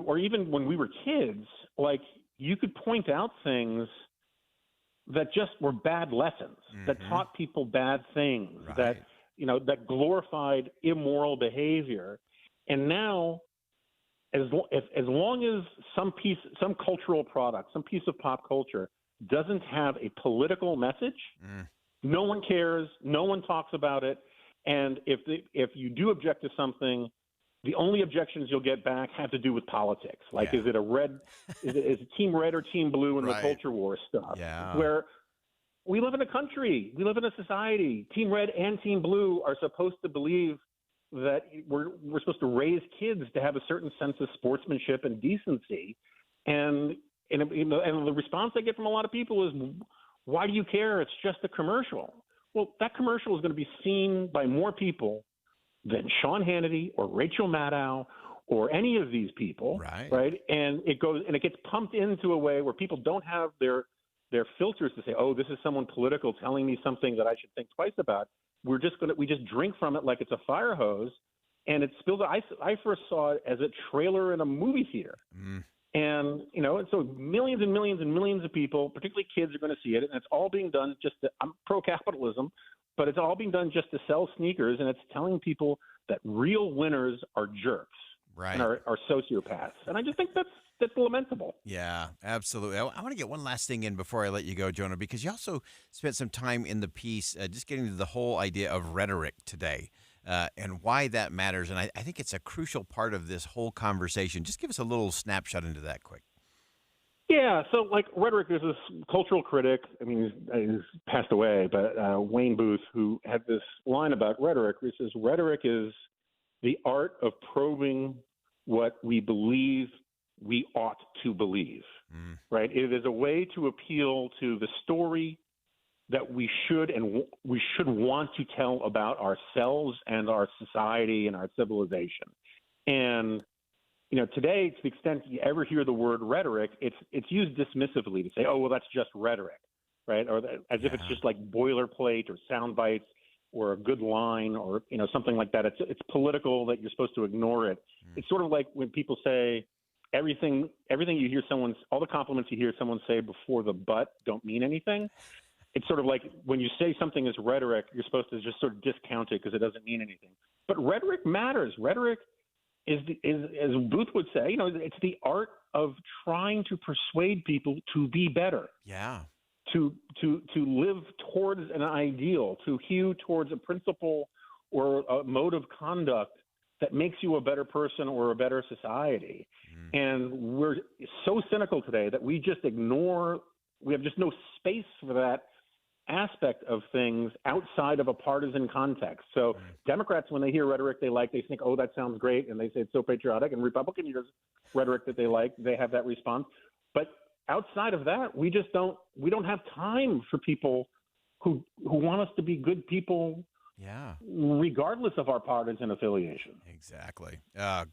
or even when we were kids, like you could point out things that just were bad lessons, that taught people bad things, that glorified immoral behavior. And now, as long as some cultural product, some piece of pop culture doesn't have a political message, no one cares, no one talks about it. And if you do object to something, the only objections you'll get back have to do with politics. Like, is it is it team red or team blue in the culture war stuff? Yeah. Where we live in a country, we live in a society. Team red and team blue are supposed to believe that we're supposed to raise kids to have a certain sense of sportsmanship and decency. And the response I get from a lot of people is, why do you care? It's just a commercial. Well, that commercial is going to be seen by more people than Sean Hannity or Rachel Maddow or any of these people, right? And it gets pumped into a way where people don't have their filters to say, oh, this is someone political telling me something that I should think twice about. We just drink from it like it's a fire hose, and it spills. I first saw it as a trailer in a movie theater. And, and so millions and millions and millions of people, particularly kids, are going to see it. And it's all being done I'm pro-capitalism, but it's all being done just to sell sneakers. And it's telling people that real winners are jerks and are sociopaths. And I just think that's lamentable. Yeah, absolutely. I want to get one last thing in before I let you go, Jonah, because you also spent some time in the piece just getting to the whole idea of rhetoric today. And why that matters. And I think it's a crucial part of this whole conversation. Just give us a little snapshot into that quick. Yeah, so like rhetoric, there's this cultural critic, he's passed away, but Wayne Booth, who had this line about rhetoric, where he says, rhetoric is the art of probing what we believe we ought to believe, right? It is a way to appeal to the story that we should want to tell about ourselves and our society and our civilization. And, today, to the extent you ever hear the word rhetoric, it's used dismissively to say, oh, well, that's just rhetoric, right? Or as if it's just like boilerplate or sound bites or a good line or, something like that. It's political, that you're supposed to ignore it. It's sort of like when people say everything you hear all the compliments you hear someone say before the but don't mean anything. It's sort of like when you say something is rhetoric, you're supposed to just sort of discount it because it doesn't mean anything. But rhetoric matters. Rhetoric is as Booth would say, it's the art of trying to persuade people to be better. Yeah. To live towards an ideal, to hew towards a principle or a mode of conduct that makes you a better person or a better society. And we're so cynical today that we have just no space for that aspect of things outside of a partisan context. So Democrats, when they hear rhetoric they think, oh, that sounds great, and they say it's so patriotic. And Republican hears rhetoric that they like, they have that response. But outside of that, we don't have time for people who want us to be good people. Yeah. Regardless of our partisan affiliation. Exactly.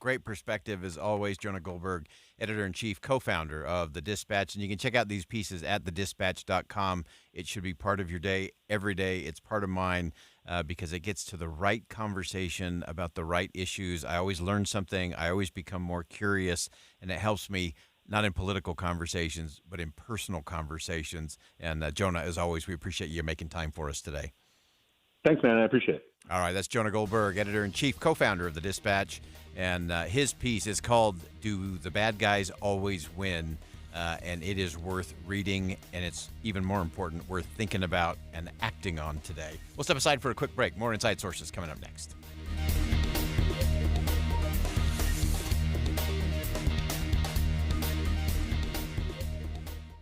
Great perspective as always. Jonah Goldberg, editor-in-chief, co-founder of The Dispatch. And you can check out these pieces at thedispatch.com. It should be part of your day every day. It's part of mine because it gets to the right conversation about the right issues. I always learn something. I always become more curious, and it helps me not in political conversations, but in personal conversations. And Jonah, as always, we appreciate you making time for us today. Thanks, man. I appreciate it. All right. That's Jonah Goldberg, editor-in-chief, co-founder of The Dispatch. And his piece is called Do the Bad Guys Always Win? And it is worth reading, and it's even more important, worth thinking about and acting on today. We'll step aside for a quick break. More Inside Sources coming up next.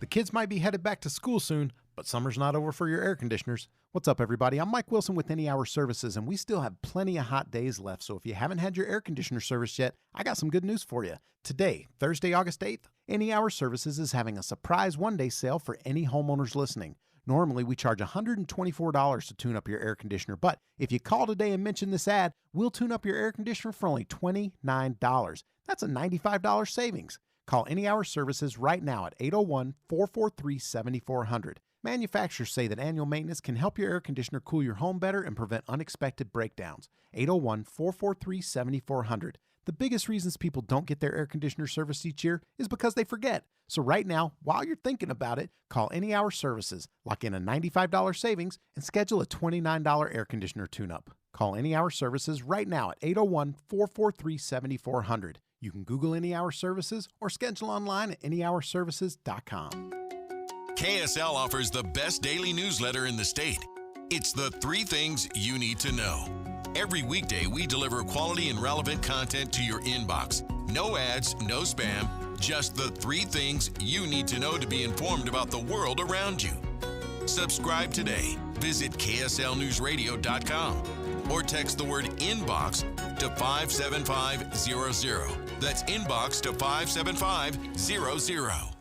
The kids might be headed back to school soon, But summer's not over for your air conditioners. What's up, everybody? I'm Mike Wilson with Any Hour Services, and we still have plenty of hot days left. So if you haven't had your air conditioner serviced yet, I got some good news for you. Today, Thursday, August 8th, Any Hour Services is having a surprise one-day sale for any homeowners listening. Normally, we charge $124 to tune up your air conditioner, but if you call today and mention this ad, we'll tune up your air conditioner for only $29. That's a $95 savings. Call Any Hour Services right now at 801-443-7400. Manufacturers say that annual maintenance can help your air conditioner cool your home better and prevent unexpected breakdowns. 801-443-7400. The biggest reasons people don't get their air conditioner serviced each year is because they forget. So right now, while you're thinking about it, call Any Hour Services, lock in a $95 savings, and schedule a $29 air conditioner tune-up. Call Any Hour Services right now at 801-443-7400. You can Google Any Hour Services or schedule online at anyhourservices.com. KSL offers the best daily newsletter in the state. It's the 3 things you need to know. Every weekday, we deliver quality and relevant content to your inbox. No ads, no spam, just the 3 things you need to know to be informed about the world around you. Subscribe today. Visit KSLNewsRadio.com or text the word inbox to 57500. That's inbox to 57500.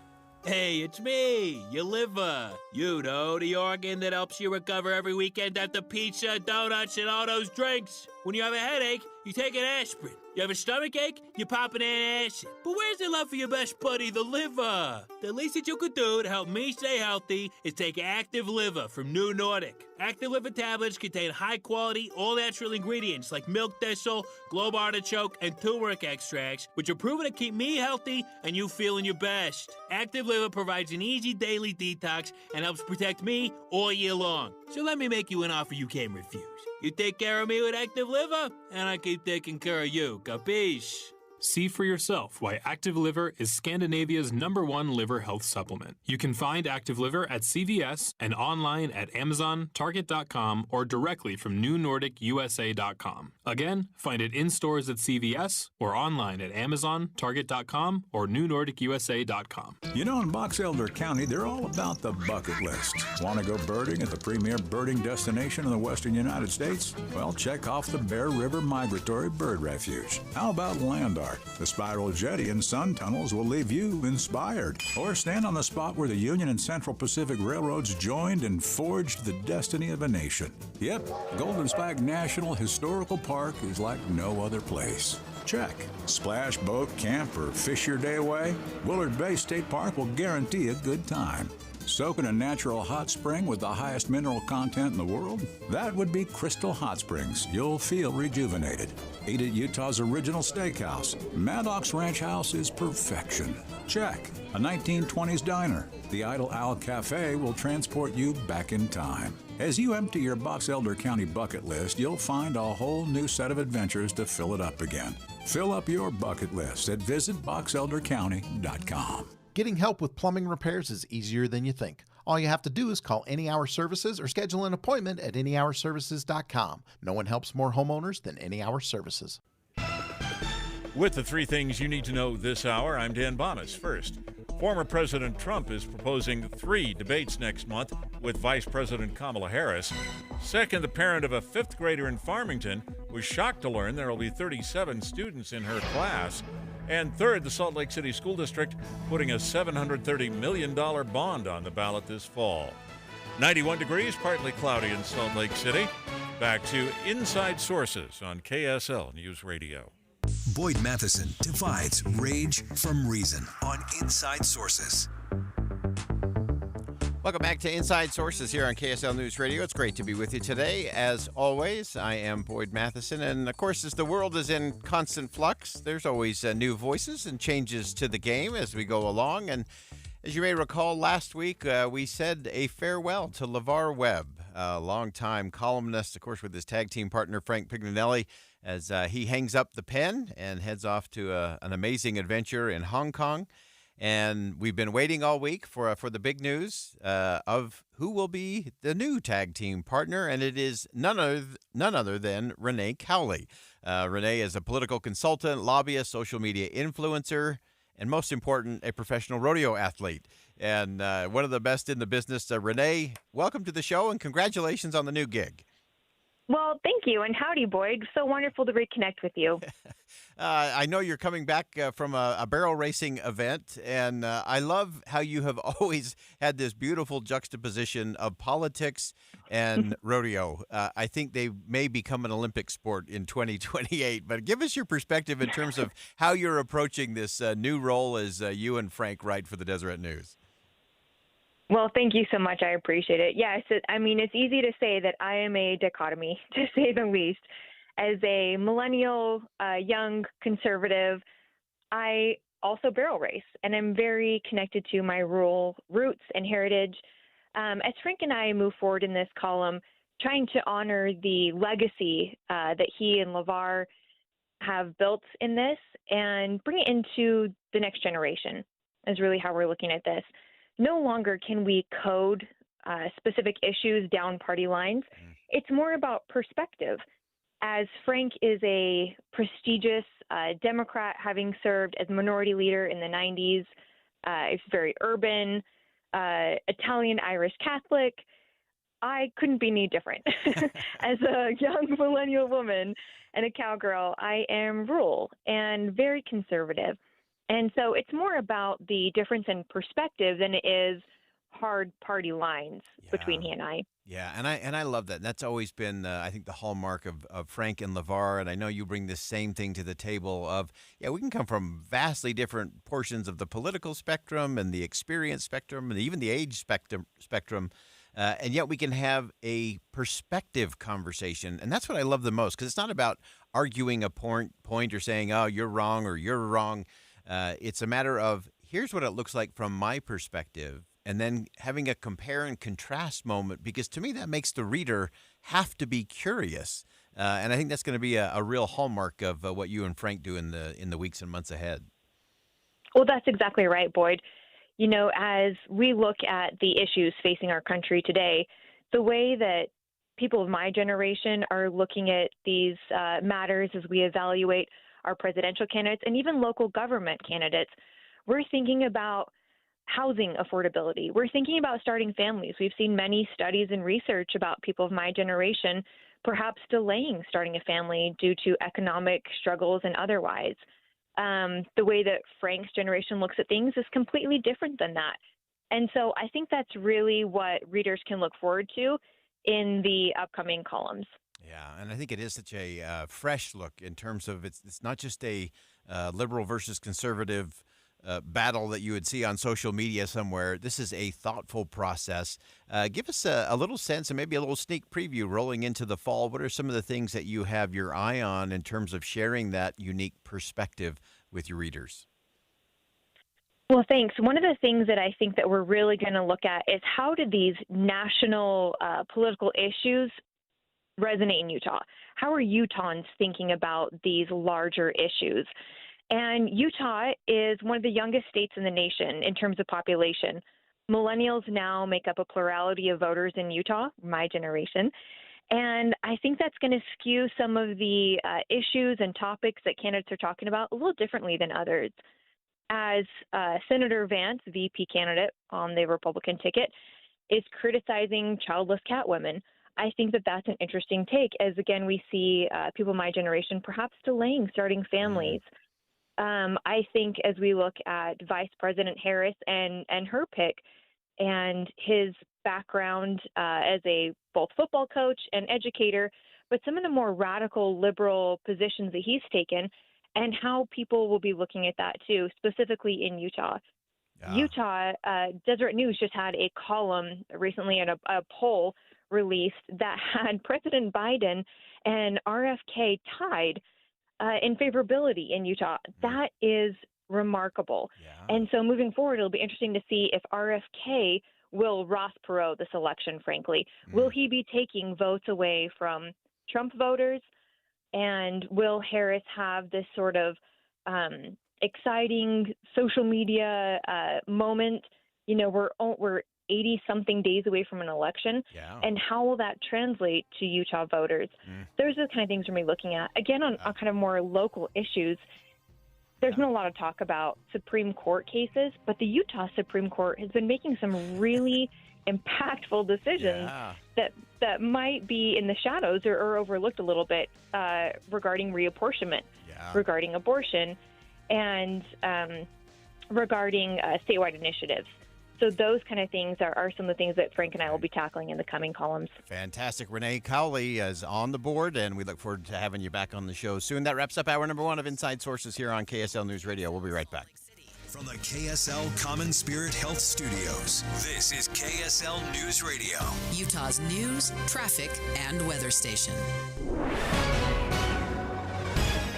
Hey, it's me, your liver. You know, the organ that helps you recover every weekend after pizza, donuts, and all those drinks. When you have a headache, you take an aspirin. You have a stomach ache, you pop an antacid. But where's the love for your best buddy, the liver? The least that you could do to help me stay healthy is take Active Liver from New Nordic. Active Liver tablets contain high-quality, all-natural ingredients like milk thistle, globe artichoke, and turmeric extracts, which are proven to keep me healthy and you feeling your best. Active Liver provides an easy daily detox and helps protect me all year long. So let me make you an offer you can't refuse. You take care of me with Active Liver, and I keep taking care of you. Capiche? See for yourself why Active Liver is Scandinavia's #1 liver health supplement. You can find Active Liver at CVS and online at Amazon, Target.com, or directly from NewNordicUSA.com. Again, find it in stores at CVS or online at Amazon, Target.com, or NewNordicUSA.com. You know, in Box Elder County, they're all about the bucket list. Want to go birding at the premier birding destination in the western United States? Well, check off the Bear River Migratory Bird Refuge. How about land art? The spiral jetty and sun tunnels will leave you inspired. Or stand on the spot where the Union and Central Pacific Railroads joined and forged the destiny of a nation. Yep, Golden Spike National Historical Park is like no other place. Check. Splash, boat, camp, or fish your day away? Willard Bay State Park will guarantee a good time. Soak in a natural hot spring with the highest mineral content in the world? That would be Crystal Hot Springs. You'll feel rejuvenated. Eat at Utah's original steakhouse. Maddox Ranch House is perfection. Check. A 1920s diner. The Idle Owl Cafe will transport you back in time. As you empty your Box Elder County bucket list, you'll find a whole new set of adventures to fill it up again. Fill up your bucket list at visitboxeldercounty.com. Getting help with plumbing repairs is easier than you think. All you have to do is call Any Hour Services or schedule an appointment at anyhourservices.com. No one helps more homeowners than Any Hour Services. With the 3 things you need to know this hour, I'm Dan Bonas. First, former President Trump is proposing 3 debates next month with Vice President Kamala Harris. Second, the parent of a 5th grader in Farmington was shocked to learn there will be 37 students in her class. And third, the Salt Lake City School District putting a $730 million bond on the ballot this fall. 91 degrees, partly cloudy in Salt Lake City. Back to Inside Sources on KSL News Radio. Boyd Matheson divides rage from reason on Inside Sources. Welcome back to Inside Sources here on KSL News Radio. It's great to be with you today. As always, I am Boyd Matheson. And, of course, as the world is in constant flux, there's always new voices and changes to the game as we go along. And as you may recall, last week we said a farewell to LeVar Webb, a longtime columnist, of course, with his tag team partner, Frank Pignanelli, as he hangs up the pen and heads off to an amazing adventure in Hong Kong. And we've been waiting all week for the big news of who will be the new tag team partner, and it is none other than Renee Cowley. Renee is a political consultant, lobbyist, social media influencer, and most important, a professional rodeo athlete. and one of the best in the business. Renee, welcome to the show, and congratulations on the new gig. Well, thank you, and howdy, Boyd. So wonderful to reconnect with you. I know you're coming back from a barrel racing event, and I love how you have always had this beautiful juxtaposition of politics and rodeo. I think they may become an Olympic sport in 2028, but give us your perspective in terms of how you're approaching this new role as you and Frank write for the Deseret News. Well, thank you so much. I appreciate it. Yes, it's easy to say that I am a dichotomy, to say the least. As a millennial, young conservative, I also barrel race, and I'm very connected to my rural roots and heritage. As Frank and I move forward in this column, trying to honor the legacy that he and LeVar have built in this and bring it into the next generation is really how we're looking at this. No longer can we code specific issues down party lines. It's more about perspective. As Frank is a prestigious Democrat, having served as minority leader in the 90s, it's very urban, Italian, Irish Catholic. I couldn't be any different. As a young millennial woman and a cowgirl, I am rural and very conservative. And so it's more about the difference in perspective than it is hard party lines between he and I. Yeah, and I love that. That's always been, I think, the hallmark of Frank and LeVar, and I know you bring the same thing to the table of, we can come from vastly different portions of the political spectrum and the experience spectrum and even the age spectrum, and yet we can have a perspective conversation, and that's what I love the most, because it's not about arguing a point or saying, oh, you're wrong or you're wrong. It's a matter of, here's what it looks like from my perspective, and then having a compare and contrast moment, because to me that makes the reader have to be curious. And I think that's going to be a real hallmark of what you and Frank do in the weeks and months ahead. Well, that's exactly right, Boyd. You know, as we look at the issues facing our country today, the way that people of my generation are looking at these matters as we evaluate our presidential candidates and even local government candidates, we're thinking about housing affordability. We're thinking about starting families. We've seen many studies and research about people of my generation perhaps delaying starting a family due to economic struggles and otherwise. The way that Frank's generation looks at things is completely different than that. And so I think that's really what readers can look forward to in the upcoming columns. Yeah, and I think it is such a fresh look in terms of it's not just a liberal versus conservative battle that you would see on social media somewhere. This is a thoughtful process. Give us a little sense and maybe a little sneak preview rolling into the fall. What are some of the things that you have your eye on in terms of sharing that unique perspective with your readers? Well, thanks. One of the things that I think that we're really going to look at is how do these national political issues resonate in Utah? How are Utahns thinking about these larger issues? And Utah is one of the youngest states in the nation in terms of population. Millennials now make up a plurality of voters in Utah, my generation. And I think that's going to skew some of the issues and topics that candidates are talking about a little differently than others. As Senator Vance, VP candidate on the Republican ticket, is criticizing childless cat women, I think that that's an interesting take as, again, we see people my generation perhaps delaying starting families. I think as we look at Vice President Harris and her pick and his background as a both football coach and educator, but some of the more radical liberal positions that he's taken and how people will be looking at that too, specifically in Utah. Utah, Deseret News just had a column recently and a poll released that had President Biden and RFK tied in favorability in Utah. That is remarkable. And so moving forward, it'll be interesting to see if RFK will Ross Perot this election, frankly. Will he be taking votes away from Trump voters? And will Harris have this sort of exciting social media moment? You know, we're 80-something days away from an election, and how will that translate to Utah voters? Those are the kind of things we're going to be looking at. Again, on kind of more local issues, There's been a lot of talk about Supreme Court cases, but the Utah Supreme Court has been making some really impactful decisions that might be in the shadows or overlooked a little bit regarding reapportionment, regarding abortion, and regarding statewide initiatives. So those kind of things are some of the things that Frank and I will be tackling in the coming columns. Fantastic. Renee Cowley is on the board, and we look forward to having you back on the show soon. That wraps up hour number 1 of Inside Sources here on KSL News Radio. We'll be right back. From the KSL Common Spirit Health Studios, this is KSL News Radio, Utah's news, traffic, and weather station.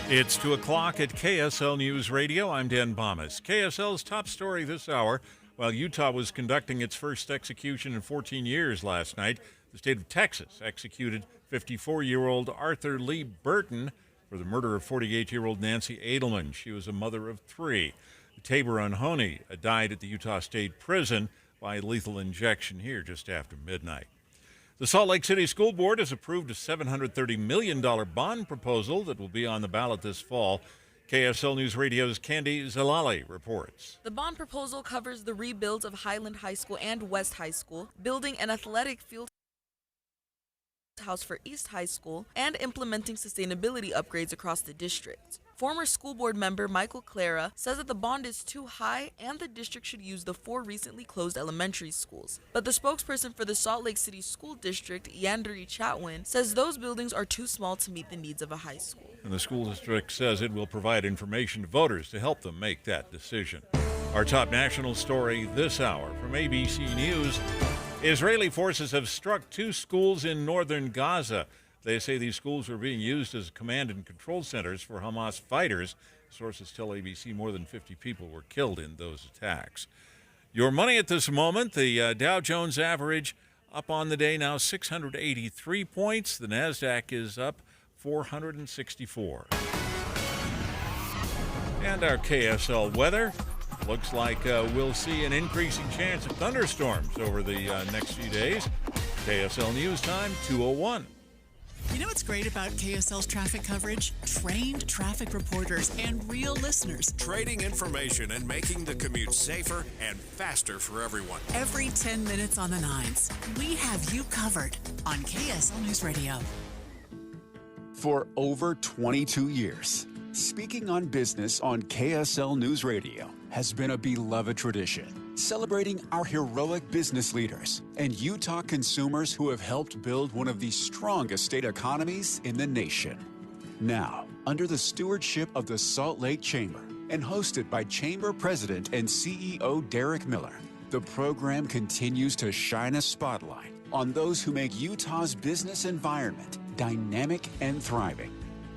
It's 2 o'clock at KSL News Radio. I'm Dan Bomas. KSL's top story this hour. While Utah was conducting its first execution in 14 years last night, the state of Texas executed 54-year-old Arthur Lee Burton for the murder of 48-year-old Nancy Edelman. She was a mother of 3. Tabor Unhoney died at the Utah State Prison by lethal injection here just after midnight. The Salt Lake City School Board has approved a $730 million bond proposal that will be on the ballot this fall. KSL News Radio's Candy Zalali reports. The bond proposal covers the rebuilds of Highland High School and West High School, building an athletic field house for East High School, and implementing sustainability upgrades across the district. Former school board member Michael Clara says that the bond is too high and the district should use the 4 recently closed elementary schools. But the spokesperson for the Salt Lake City School District, Yandere Chatwin, says those buildings are too small to meet the needs of a high school. And the school district says it will provide information to voters to help them make that decision. Our top national story this hour from ABC News. Israeli forces have struck 2 schools in northern Gaza. They say these schools were being used as command and control centers for Hamas fighters. Sources tell ABC more than 50 people were killed in those attacks. Your money at this moment, the Dow Jones average up on the day now 683 points. The NASDAQ is up 464. And our KSL weather. Looks like we'll see an increasing chance of thunderstorms over the next few days. KSL News Time, 2:01. You know what's great about KSL's traffic coverage? Trained traffic reporters and real listeners. Trading information and making the commute safer and faster for everyone. Every 10 minutes on the 9s, we have you covered on KSL News Radio. For over 22 years, speaking on business on KSL News Radio has been a beloved tradition, celebrating our heroic business leaders and Utah consumers who have helped build one of the strongest state economies in the nation. Now, under the stewardship of the Salt Lake Chamber and hosted by Chamber President and CEO Derek Miller, the program continues to shine a spotlight on those who make Utah's business environment dynamic and thriving.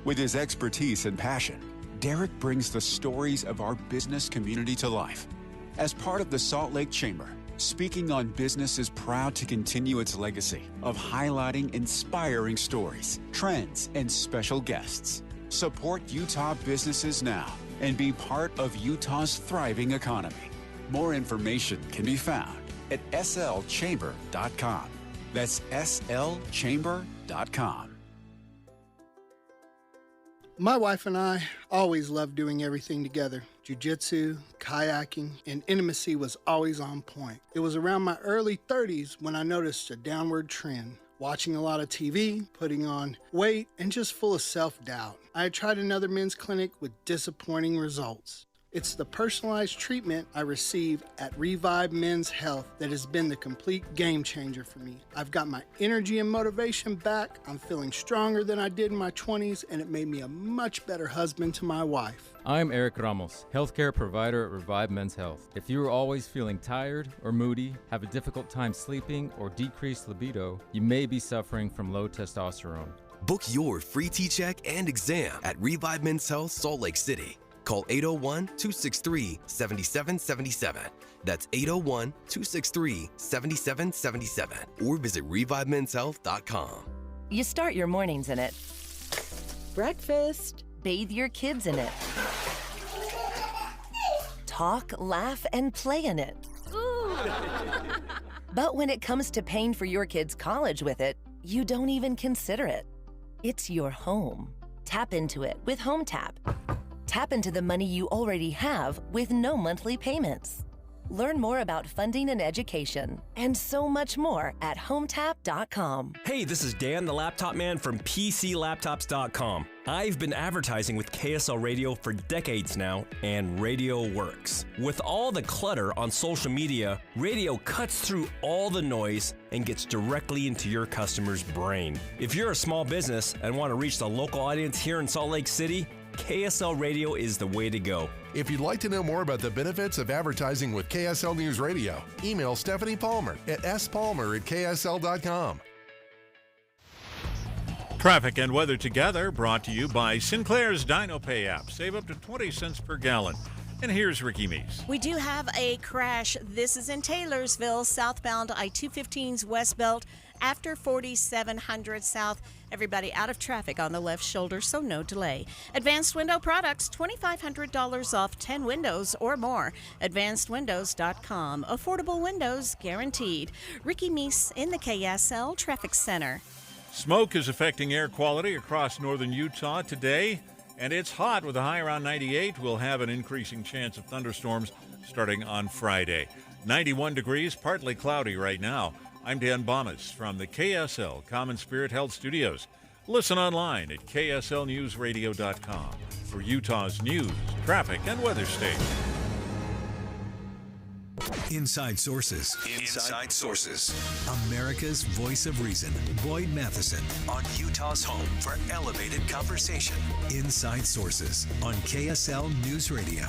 With his expertise and passion, Derek brings the stories of our business community to life. As part of the Salt Lake Chamber, Speaking on Business is proud to continue its legacy of highlighting inspiring stories, trends, and special guests. Support Utah businesses now and be part of Utah's thriving economy. More information can be found at slchamber.com. That's slchamber.com. My wife and I always loved doing everything together. Jiu-jitsu, kayaking, and intimacy was always on point. It was around my early 30s when I noticed a downward trend. Watching a lot of TV, putting on weight, and just full of self-doubt. I had tried another men's clinic with disappointing results. It's the personalized treatment I received at Revive Men's Health that has been the complete game changer for me. I've got my energy and motivation back. I'm feeling stronger than I did in my 20s, and it made me a much better husband to my wife. I'm Eric Ramos, healthcare provider at Revive Men's Health. If you are always feeling tired or moody, have a difficult time sleeping, or decreased libido, you may be suffering from low testosterone. Book your free T-check and exam at Revive Men's Health, Salt Lake City. Call 801-263-7777. That's 801-263-7777. Or visit ReviveMen'sHealth.com. You start your mornings in it. Breakfast. Bathe your kids in it. Talk, laugh, and play in it. But when it comes to paying for your kids' college with it, you don't even consider it. It's your home. Tap into it with HomeTap. Tap into the money you already have with no monthly payments. Learn more about funding and education and so much more at hometap.com. Hey, this is Dan, the laptop man from PCLaptops.com. I've been advertising with KSL Radio for decades now, and radio works. With all the clutter on social media, radio cuts through all the noise and gets directly into your customer's brain. If you're a small business and want to reach the local audience here in Salt Lake City, KSL Radio is the way to go. If you'd like to know more about the benefits of advertising with KSL News Radio, email Stephanie Palmer at spalmer@ksl.com. Traffic and weather together brought to you by Sinclair's DinoPay app. Save up to 20 cents per gallon. And here's Ricky Meese. We do have a crash. This is in Taylorsville, southbound I-215's West Belt after 4700 South. Everybody out of traffic on the left shoulder, so no delay. Advanced Window Products, $2,500 off 10 windows or more. AdvancedWindows.com. Affordable windows guaranteed. Ricky Meese in the KSL Traffic Center. Smoke is affecting air quality across northern Utah today, and it's hot with a high around 98. We'll have an increasing chance of thunderstorms starting on Friday. 91 degrees, partly cloudy right now. I'm Dan Bomas from the KSL Common Spirit Health Studios. Listen online at kslnewsradio.com for Utah's news, traffic, and weather station. Inside Sources. Inside Sources. America's voice of reason. Boyd Matheson on Utah's home for elevated conversation. Inside Sources on KSL News Radio.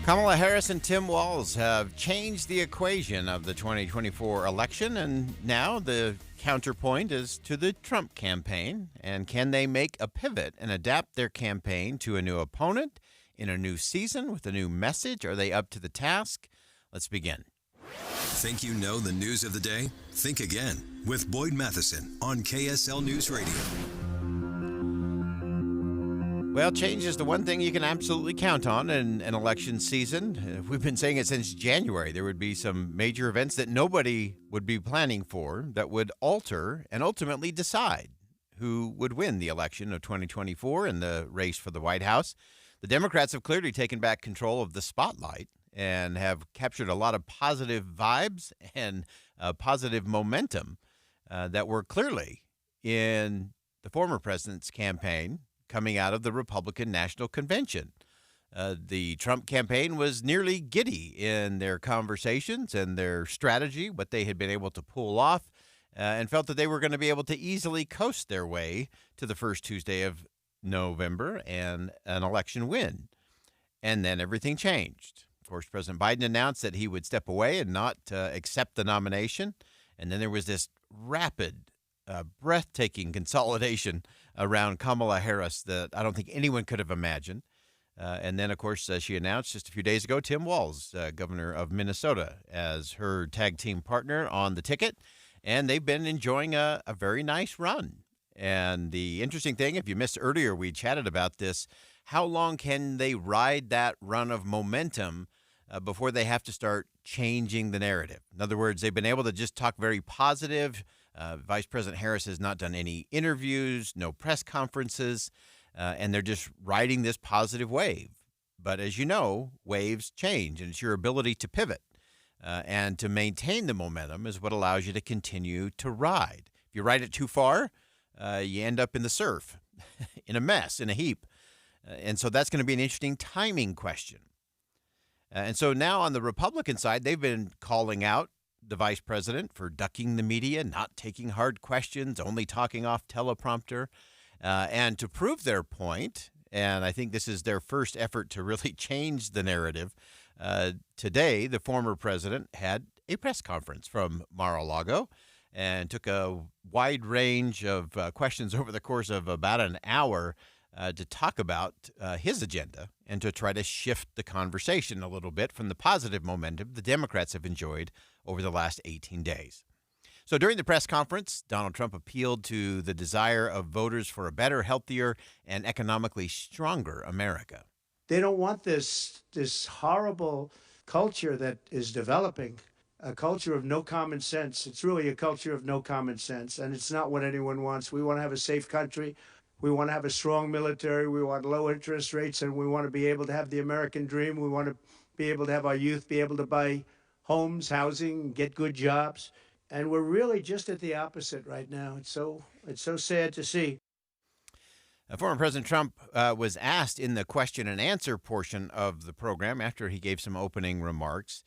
Kamala Harris and Tim Walz have changed the equation of the 2024 election, and now the counterpoint is to the Trump campaign. And can they make a pivot and adapt their campaign to a new opponent in a new season with a new message? Are they up to the task? Let's begin. Think you know the news of the day? Think again with Boyd Matheson on KSL News Radio. Well, change is the one thing you can absolutely count on in an election season. We've been saying it since January. There would be some major events that nobody would be planning for that would alter and ultimately decide who would win the election of 2024 in the race for the White House. The Democrats have clearly taken back control of the spotlight and have captured a lot of positive vibes and positive momentum that were clearly in the former president's campaign coming out of the Republican National Convention. The Trump campaign was nearly giddy in their conversations and their strategy, what they had been able to pull off, and felt that they were going to be able to easily coast their way to the first Tuesday of November and an election win. And then everything changed. Of course, President Biden announced that he would step away and not accept the nomination. And then there was this rapid, breathtaking consolidation around Kamala Harris that I don't think anyone could have imagined. And then, of course, she announced just a few days ago Tim Walz, governor of Minnesota, as her tag team partner on the ticket. And they've been enjoying a very nice run. And the interesting thing, if you missed earlier, we chatted about this, how long can they ride that run of momentum before they have to start changing the narrative? In other words, they've been able to just talk very positive. Vice President Harris has not done any interviews, no press conferences, and they're just riding this positive wave. But as you know, waves change, and it's your ability to pivot and to maintain the momentum is what allows you to continue to ride. If you ride it too far, you end up in the surf, in a mess, in a heap. And so that's going to be an interesting timing question. And so now on the Republican side, they've been calling out the vice president for ducking the media, not taking hard questions, only talking off teleprompter. And to prove their point, and I think this is their first effort to really change the narrative, today the former president had a press conference from Mar-a-Lago and took a wide range of questions over the course of about an hour to talk about his agenda and to try to shift the conversation a little bit from the positive momentum the Democrats have enjoyed over the last 18 days. So during the press conference, Donald Trump appealed to the desire of voters for a better, healthier, and economically stronger America. They don't want this horrible culture that is developing, a culture of no common sense. It's really a culture of no common sense, and it's not what anyone wants. We want to have a safe country. We want to have a strong military. We want low interest rates, and we want to be able to have the American dream. We want to be able to have our youth be able to buy homes, housing, get good jobs. And we're really just at the opposite right now. It's so sad to see. Former President Trump was asked in the question and answer portion of the program after he gave some opening remarks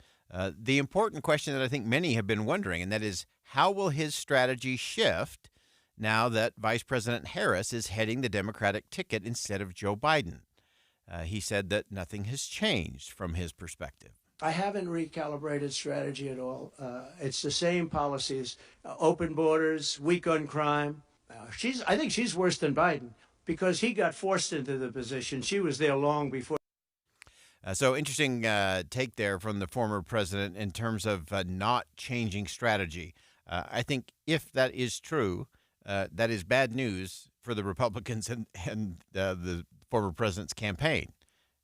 the important question that I think many have been wondering, and that is, how will his strategy shift now that Vice President Harris is heading the Democratic ticket instead of Joe Biden? He said that nothing has changed from his perspective. I haven't recalibrated strategy at all. It's the same policies, open borders, weak on crime. I think she's worse than Biden because he got forced into the position. She was there long before. So interesting take there from the former president in terms of not changing strategy. I think if that is true, that is bad news for the Republicans and the former president's campaign,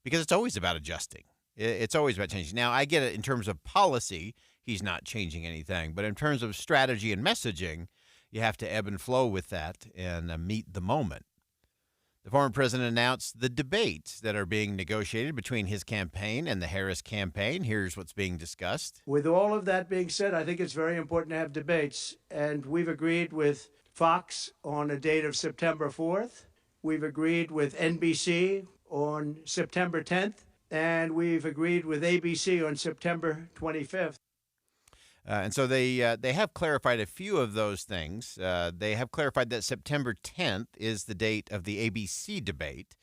because it's always about adjusting. It's always about changing. Now, I get it in terms of policy, he's not changing anything. But in terms of strategy and messaging, you have to ebb and flow with that and meet the moment. The former president announced the debates that are being negotiated between his campaign and the Harris campaign. Here's what's being discussed. With all of that being said, I think it's very important to have debates. And we've agreed with Fox on a date of September 4th. We've agreed with NBC on September 10th. And we've agreed with ABC on September 25th. And so they have clarified a few of those things. They have clarified that September 10th is the date of the ABC debate.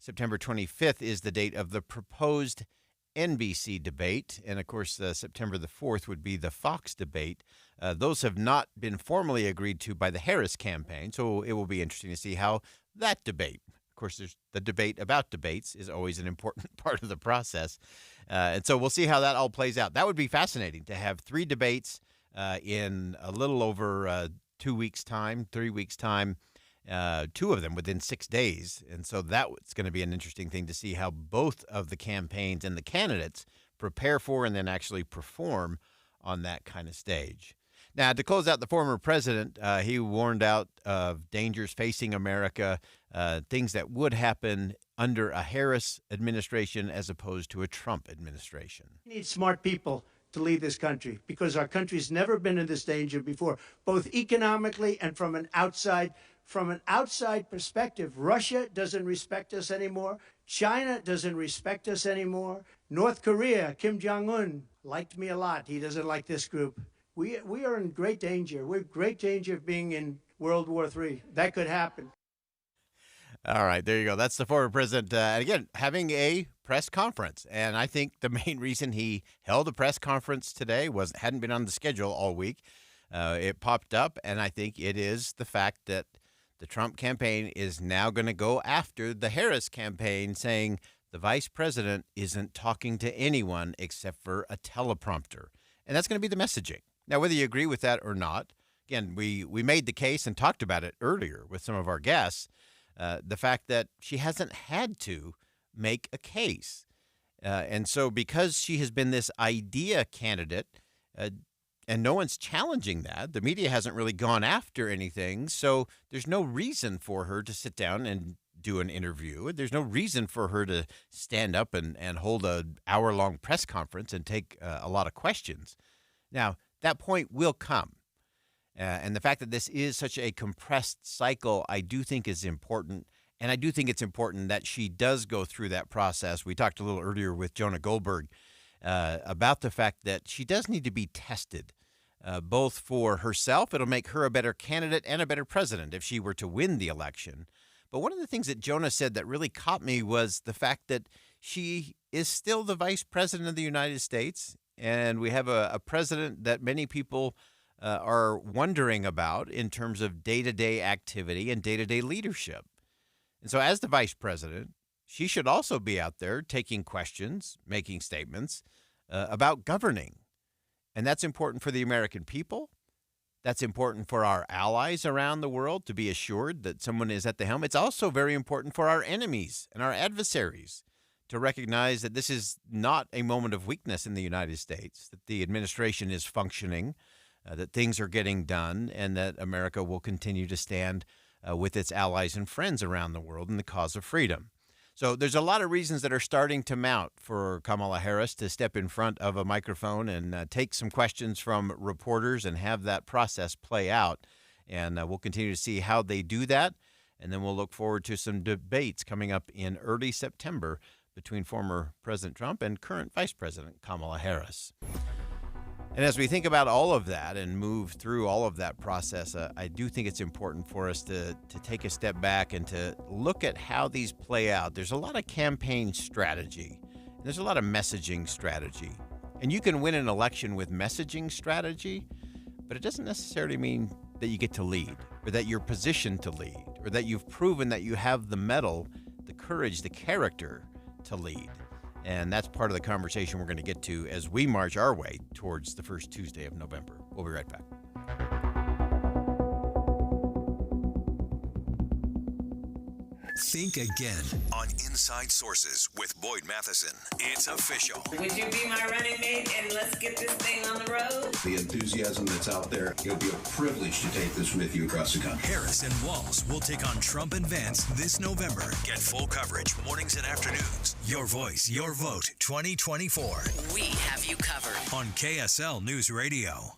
September 25th is the date of the proposed NBC debate. And, of course, September the 4th would be the Fox debate. Those have not been formally agreed to by the Harris campaign, so it will be interesting to see how that debate. Of course, there's the debate about debates is always an important part of the process. And so we'll see how that all plays out. That would be fascinating to have three debates in a little over 2 weeks' time, 3 weeks' time, two of them within 6 days. And so that's going to be an interesting thing to see how both of the campaigns and the candidates prepare for and then actually perform on that kind of stage. Now, to close out the former president, he warned out of dangers facing America, things that would happen under a Harris administration as opposed to a Trump administration. We need smart people to lead this country because our country's never been in this danger before, both economically and from an outside perspective. Russia doesn't respect us anymore. China doesn't respect us anymore. North Korea, Kim Jong-un, liked me a lot. He doesn't like this group. We are in great danger. We're in great danger of being in World War III. That could happen. All right, there you go. That's the former president, again, having a press conference. And I think the main reason he held a press conference today hadn't been on the schedule all week. It popped up, and I think it is the fact that the Trump campaign is now going to go after the Harris campaign, saying the vice president isn't talking to anyone except for a teleprompter. And that's going to be the messaging. Now, whether you agree with that or not, again, we made the case and talked about it earlier with some of our guests, the fact that she hasn't had to make a case. And so because she has been this idea candidate, and no one's challenging that, the media hasn't really gone after anything, so there's no reason for her to sit down and do an interview. There's no reason for her to stand up and hold an hour-long press conference and take a lot of questions. Now, that point will come. And the fact that this is such a compressed cycle, I do think is important. And I do think it's important that she does go through that process. We talked a little earlier with Jonah Goldberg about the fact that she does need to be tested, both for herself. It'll make her a better candidate and a better president if she were to win the election. But one of the things that Jonah said that really caught me was the fact that she is still the vice president of the United States. And we have a president that many people are wondering about in terms of day-to-day activity and day-to-day leadership. And so as the vice president, she should also be out there taking questions, making statements about governing. And that's important for the American people. That's important for our allies around the world to be assured that someone is at the helm. It's also very important for our enemies and our adversaries to recognize that this is not a moment of weakness in the United States, that the administration is functioning, that things are getting done, and that America will continue to stand with its allies and friends around the world in the cause of freedom. So there's a lot of reasons that are starting to mount for Kamala Harris to step in front of a microphone and take some questions from reporters and have that process play out. And we'll continue to see how they do that. And then we'll look forward to some debates coming up in early September between former President Trump and current Vice President Kamala Harris. And as we think about all of that and move through all of that process, I do think it's important for us to take a step back and to look at how these play out. There's a lot of campaign strategy. There's a lot of messaging strategy. And you can win an election with messaging strategy, but it doesn't necessarily mean that you get to lead or that you're positioned to lead or that you've proven that you have the mettle, the courage, the character to lead. And that's part of the conversation we're going to get to as we march our way towards the first Tuesday of November. We'll be right back. Think again on Inside Sources with Boyd Matheson. It's official. Would you be my running mate and let's get this thing on the road? The enthusiasm that's out there, it'll be a privilege to take this with you across the country. Harris and Walz will take on Trump and Vance this November. Get full coverage mornings and afternoons. Your voice, your vote 2024. We have you covered. On KSL News Radio.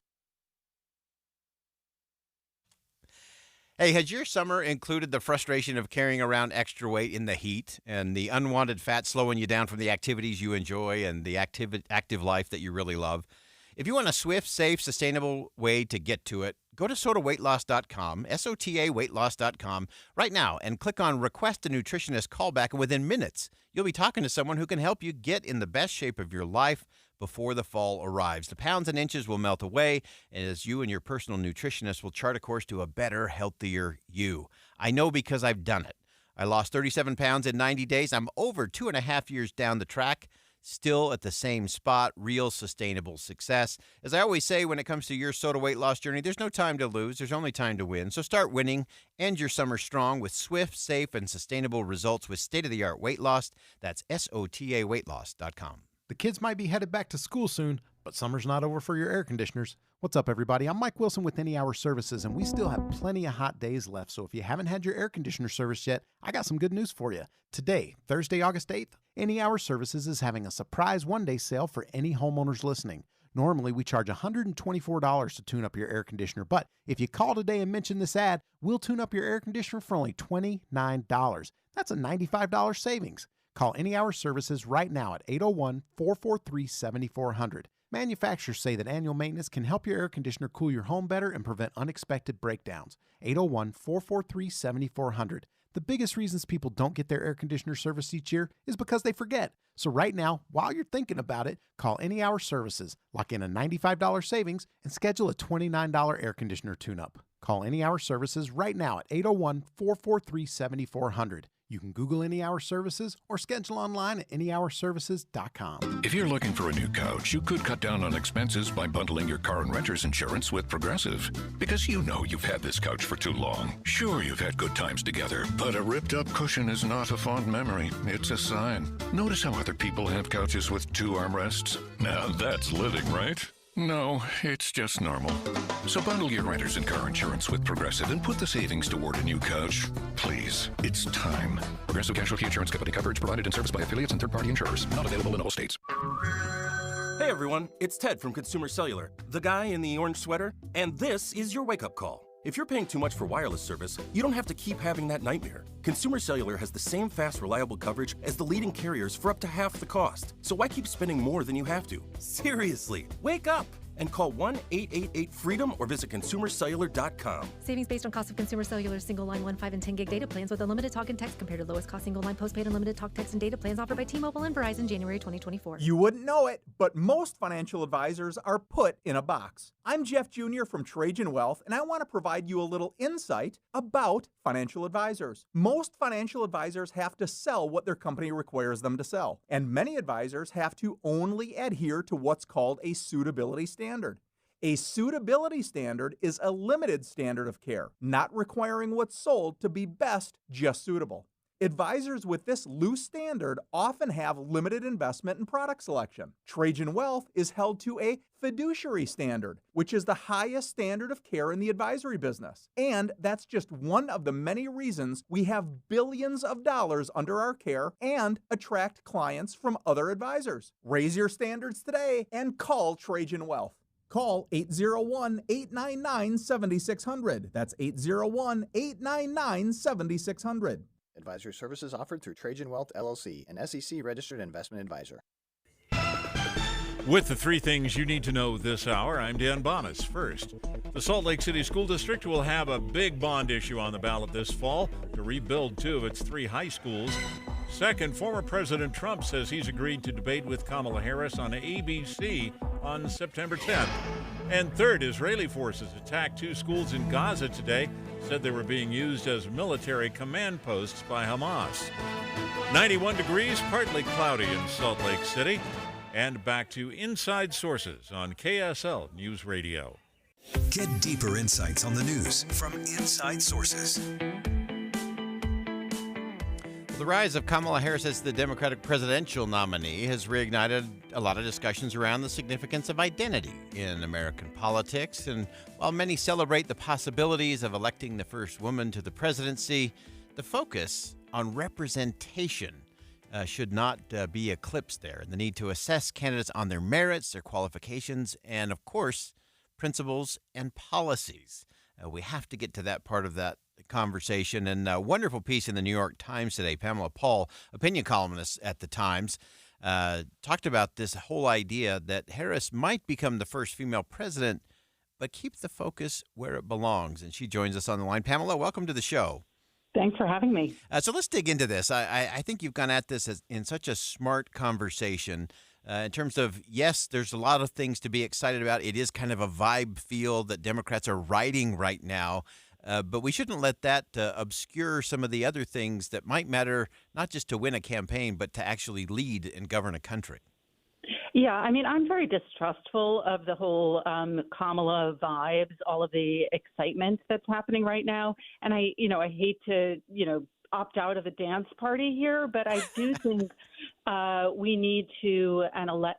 Hey, has your summer included the frustration of carrying around extra weight in the heat and the unwanted fat slowing you down from the activities you enjoy and the active life that you really love? If you want a swift, safe, sustainable way to get to it, go to sotaweightloss.com, SOTA weightloss.com right now and click on Request a Nutritionist Callback, and within minutes, you'll be talking to someone who can help you get in the best shape of your life before the fall arrives. The pounds and inches will melt away, and as you and your personal nutritionist will chart a course to a better, healthier you. I know because I've done it. I lost 37 pounds in 90 days. I'm over 2.5 years down the track, still at the same spot, real sustainable success. As I always say when it comes to your SOTA weight loss journey, there's no time to lose. There's only time to win. So start winning. End your summer strong with swift, safe, and sustainable results with state-of-the-art weight loss. That's SOTAweightloss.com. The kids might be headed back to school soon, but summer's not over for your air conditioners. What's up, everybody? I'm Mike Wilson with Any Hour Services, and we still have plenty of hot days left. So if you haven't had your air conditioner serviced yet, I got some good news for you. Today, Thursday, August 8th, Any Hour Services is having a surprise one-day sale for any homeowners listening. Normally, we charge $124 to tune up your air conditioner, but if you call today and mention this ad, we'll tune up your air conditioner for only $29. That's a $95 savings. Call Any Hour Services right now at 801-443-7400. Manufacturers say that annual maintenance can help your air conditioner cool your home better and prevent unexpected breakdowns. 801-443-7400. The biggest reasons people don't get their air conditioner serviced each year is because they forget. So right now, while you're thinking about it, call Any Hour Services, lock in a $95 savings, and schedule a $29 air conditioner tune-up. Call Any Hour Services right now at 801-443-7400. You can Google Any Hour Services or schedule online at anyhourservices.com. If you're looking for a new couch, you could cut down on expenses by bundling your car and renter's insurance with Progressive. Because you know you've had this couch for too long. Sure, you've had good times together, but a ripped-up cushion is not a fond memory. It's a sign. Notice how other people have couches with 2 armrests? Now that's living, right? No, it's just normal. So bundle your renters and car insurance with Progressive and put the savings toward a new couch. Please, it's time. Progressive Casualty Insurance Company coverage provided in service by affiliates and third-party insurers. Not available in all states. Hey everyone, it's Ted from Consumer Cellular, the guy in the orange sweater, and this is your wake-up call. If you're paying too much for wireless service, you don't have to keep having that nightmare. Consumer Cellular has the same fast, reliable coverage as the leading carriers for up to half the cost. So why keep spending more than you have to? Seriously, wake up and call 1-888-FREEDOM or visit consumercellular.com. Savings based on cost of Consumer Cellular single line 1, 5, and 10 gig data plans with unlimited talk and text compared to lowest cost single line postpaid unlimited talk, text, and data plans offered by T-Mobile and Verizon January 2024. You wouldn't know it, but most financial advisors are put in a box. I'm Jeff Jr. from Trajan Wealth, and I want to provide you a little insight about financial advisors. Most financial advisors have to sell what their company requires them to sell, and many advisors have to only adhere to what's called a suitability standard. A suitability standard is a limited standard of care, not requiring what's sold to be best, just suitable. Advisors with this loose standard often have limited investment and product selection. Trajan Wealth is held to a fiduciary standard, which is the highest standard of care in the advisory business. And that's just one of the many reasons we have billions of dollars under our care and attract clients from other advisors. Raise your standards today and call Trajan Wealth. Call 801-899-7600. That's 801-899-7600. Advisory services offered through Trajan Wealth, LLC, an SEC-registered investment advisor. With the three things you need to know this hour, I'm Dan Bonas. First, the Salt Lake City School District will have a big bond issue on the ballot this fall to rebuild 2 of its 3 high schools. Second, former President Trump says he's agreed to debate with Kamala Harris on ABC on September 10th. And third, Israeli forces attacked 2 schools in Gaza today, said they were being used as military command posts by Hamas. 91 degrees, partly cloudy in Salt Lake City. And back to Inside Sources on KSL News Radio. Get deeper insights on the news from Inside Sources. The rise of Kamala Harris as the Democratic presidential nominee has reignited a lot of discussions around the significance of identity in American politics. And while many celebrate the possibilities of electing the first woman to the presidency, the focus on representation should not be eclipsed there. And the need to assess candidates on their merits, their qualifications, and, of course, principles and policies. We have to get to that part of that conversation. And a wonderful piece in the New York Times today. Pamela Paul, opinion columnist at the Times, talked about this whole idea that Harris might become the first female president, but keep the focus where it belongs. And she joins us on the line. Pamela, welcome to the show. Thanks for having me. So let's dig into this. I think you've gone at this in such a smart conversation in terms of, yes, there's a lot of things to be excited about. It is kind of a vibe feel that Democrats are riding right now. But we shouldn't let that obscure some of the other things that might matter, not just to win a campaign, but to actually lead and govern a country. Yeah, I mean, I'm very distrustful of the whole Kamala vibes, all of the excitement that's happening right now. And I hate to, opt out of a dance party here, but I do think we need to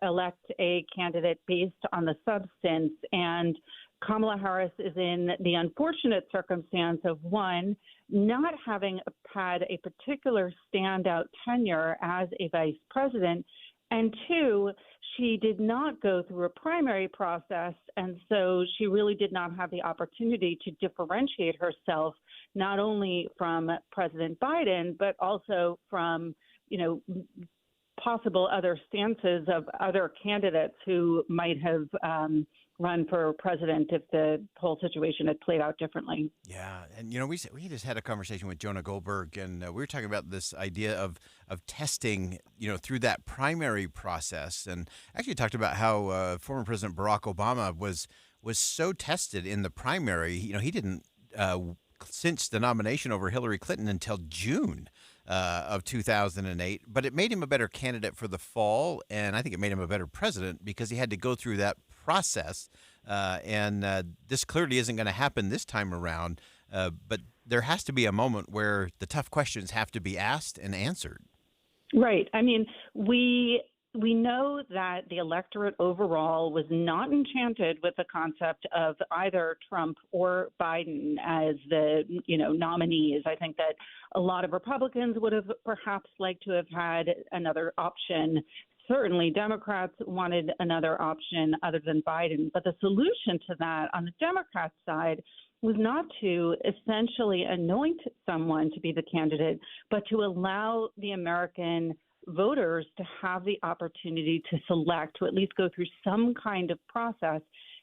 elect a candidate based on the substance. And Kamala Harris is in the unfortunate circumstance of, one, not having had a particular standout tenure as a vice president, and 2, she did not go through a primary process, and so she really did not have the opportunity to differentiate herself not only from President Biden, but also from, possible other stances of other candidates who might have run for president if the whole situation had played out differently. Yeah, and we just had a conversation with Jonah Goldberg, and we were talking about this idea of testing, through that primary process, and actually talked about how former President Barack Obama was so tested in the primary. He didn't cinch the nomination over Hillary Clinton until June of 2008, but it made him a better candidate for the fall, and I think it made him a better president because he had to go through that process, and this clearly isn't going to happen this time around, but there has to be a moment where the tough questions have to be asked and answered. Right. I mean, we know that the electorate overall was not enchanted with the concept of either Trump or Biden as the, nominees. I think that a lot of Republicans would have perhaps liked to have had another option. Certainly, Democrats wanted another option other than Biden. But the solution to that on the Democrat side was not to essentially anoint someone to be the candidate, but to allow the American voters to have the opportunity to select, to at least go through some kind of process.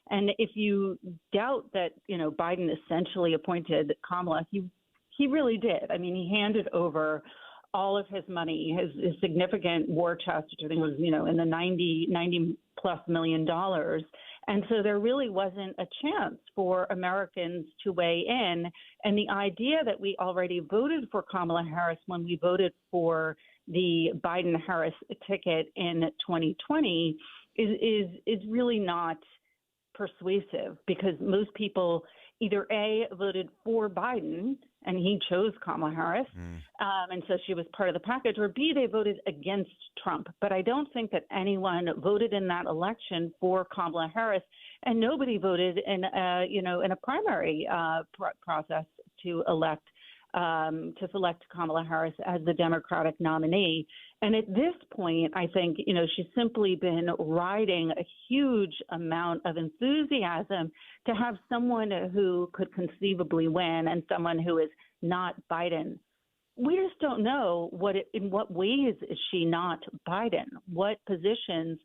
And if you doubt that, Biden essentially appointed Kamala, he really did. I mean, he handed over all of his money, his significant war chest, which I think was, in the $90+ million. And so there really wasn't a chance for Americans to weigh in. And the idea that we already voted for Kamala Harris when we voted for the Biden-Harris ticket in 2020 is really not persuasive, because most people either A, voted for Biden, and he chose Kamala Harris, and so she was part of the package, or B, they voted against Trump. But I don't think that anyone voted in that election for Kamala Harris, and nobody voted in a primary process to select Kamala Harris as the Democratic nominee. And at this point, I think, she's simply been riding a huge amount of enthusiasm to have someone who could conceivably win and someone who is not Biden. We just don't know in what ways is she not Biden? What positions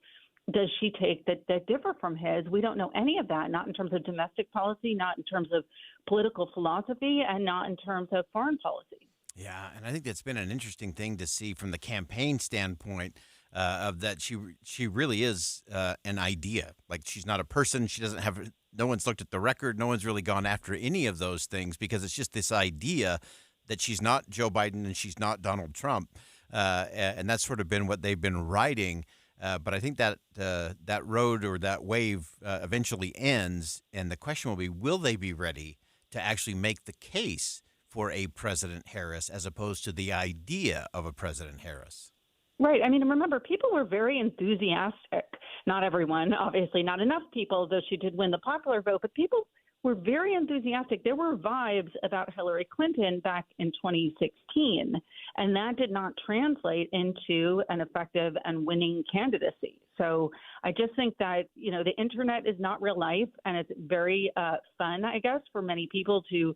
does she take that differ from his? We don't know any of that, not in terms of domestic policy, not in terms of political philosophy, and not in terms of foreign policy. Yeah, and I think that's been an interesting thing to see from the campaign standpoint of that she really is an idea. Like, she's not a person. She doesn't have – no one's looked at the record. No one's really gone after any of those things because it's just this idea that she's not Joe Biden and she's not Donald Trump. And that's sort of been what they've been riding. But I think that that road or that wave eventually ends, and the question will be, will they be ready to actually make the case for a President Harris as opposed to the idea of a President Harris? Right. I mean, remember, people were very enthusiastic. Not everyone, obviously, not enough people, though she did win the popular vote, but people were very enthusiastic. There were vibes about Hillary Clinton back in 2016, and that did not translate into an effective and winning candidacy. So I just think that, the internet is not real life, and it's very fun, I guess, for many people to,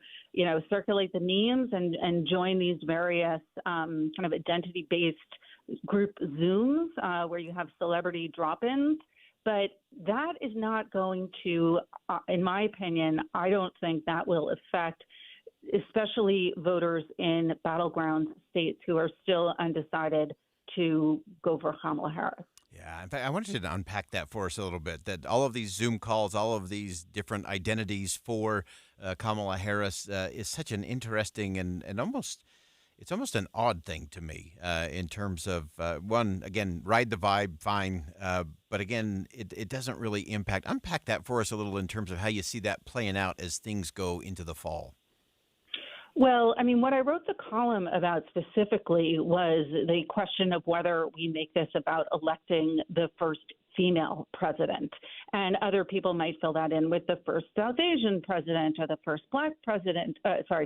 circulate the memes and join these various kind of identity-based group Zooms where you have celebrity drop-ins. But that is not going to, in my opinion, I don't think that will affect especially voters in battleground states who are still undecided to go for Kamala Harris. Yeah, in fact, I wanted you to unpack that for us a little bit, that all of these Zoom calls, all of these different identities for Kamala Harris is such an interesting and it's almost an odd thing to me in terms of, one, again, ride the vibe, fine. But again, it doesn't really impact. Unpack that for us a little in terms of how you see that playing out as things go into the fall. Well, I mean, what I wrote the column about specifically was the question of whether we make this about electing the first female president. And other people might fill that in with the first South Asian president or the first black president,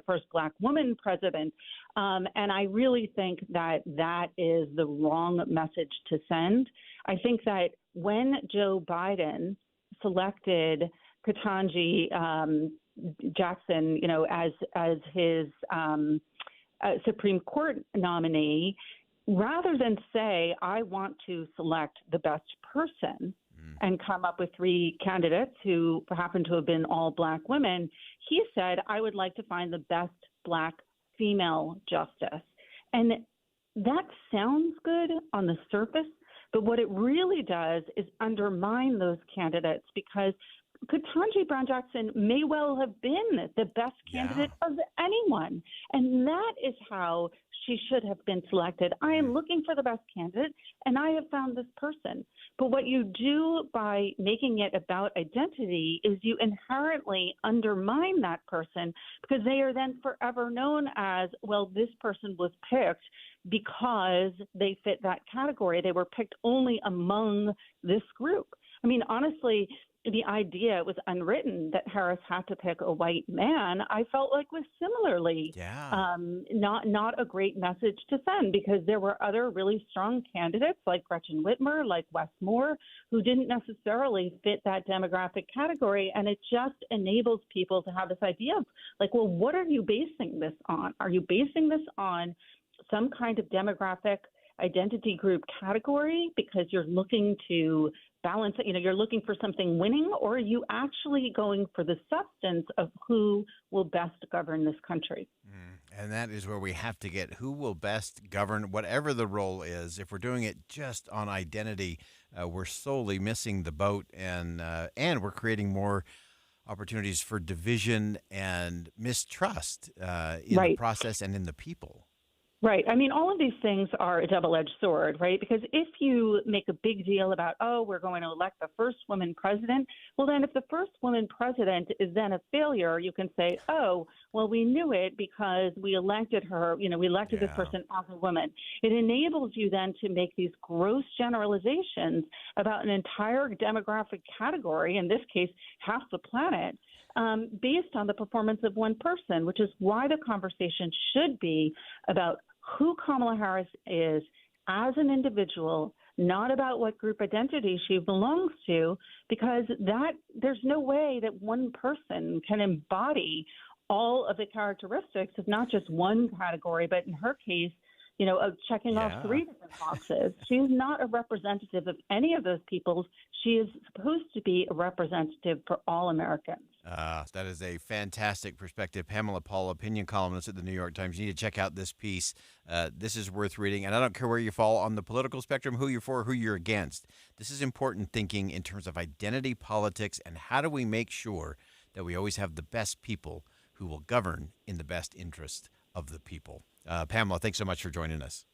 first black woman president. And I really think that that is the wrong message to send. I think that when Joe Biden selected Ketanji Jackson, as his Supreme Court nominee, rather than say, I want to select the best person and come up with three candidates who happen to have been all black women, he said, I would like to find the best black female justice. And that sounds good on the surface, but what it really does is undermine those candidates, because Ketanji Brown Jackson may well have been the best candidate of anyone. And that is how she should have been selected. I am looking for the best candidate, and I have found this person. But what you do by making it about identity is you inherently undermine that person, because they are then forever known as, well, this person was picked because they fit that category. They were picked only among this group. I mean, honestly, the idea was unwritten that Harris had to pick a white man, I felt like was similarly not a great message to send, because there were other really strong candidates like Gretchen Whitmer, like Wes Moore, who didn't necessarily fit that demographic category. And it just enables people to have this idea of like, well, what are you basing this on? Are you basing this on some kind of demographic identity group category because you're looking to balance it, you're looking for something winning, or are you actually going for the substance of who will best govern this country? And that is where we have to get who will best govern whatever the role is. If we're doing it just on identity, we're solely missing the boat, and we're creating more opportunities for division and mistrust in the process and in the people. Right. I mean, all of these things are a double-edged sword, right? Because if you make a big deal about, oh, we're going to elect the first woman president, well, then if the first woman president is then a failure, you can say, oh, well, we knew it because we elected her, we elected this person as a woman. It enables you then to make these gross generalizations about an entire demographic category, in this case, half the planet, based on the performance of one person, which is why the conversation should be about who Kamala Harris is as an individual, not about what group identity she belongs to, because there's no way that one person can embody all of the characteristics of not just one category, but in her case, of checking off 3 different boxes. She's not a representative of any of those people. She is supposed to be a representative for all Americans. That is a fantastic perspective. Pamela Paul, opinion columnist at the New York Times. You need to check out this piece. This is worth reading. And I don't care where you fall on the political spectrum, who you're for, who you're against. This is important thinking in terms of identity politics and how do we make sure that we always have the best people who will govern in the best interest of the people. Pamela, thanks so much for joining us.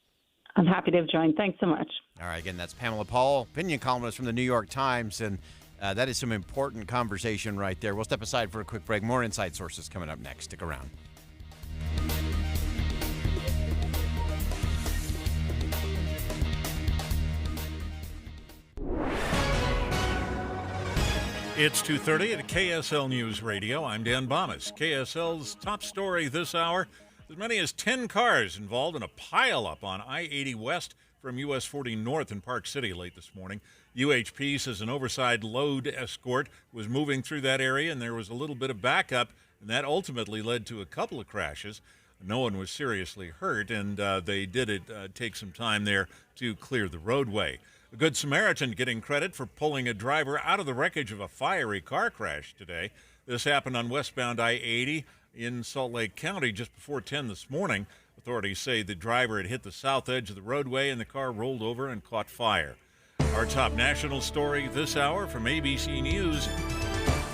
I'm happy to have joined. Thanks so much. All right, again, that's Pamela Paul, opinion columnist from the New York Times, and that is some important conversation right there. We'll step aside for a quick break. More Inside Sources coming up next. Stick around. It's 2:30 at KSL News Radio. I'm Dan Bomas. KSL's top story this hour. As many as 10 cars involved in a pileup on I-80 West from US 40 North in Park City late this morning. UHP says an oversized load escort was moving through that area, and there was a little bit of backup, and that ultimately led to a couple of crashes. No one was seriously hurt, and they did take some time there to clear the roadway. A Good Samaritan getting credit for pulling a driver out of the wreckage of a fiery car crash today. This happened on westbound I-80 in Salt Lake County just before 10 this morning. Authorities say the driver had hit the south edge of the roadway and the car rolled over and caught fire. Our top national story this hour from ABC News.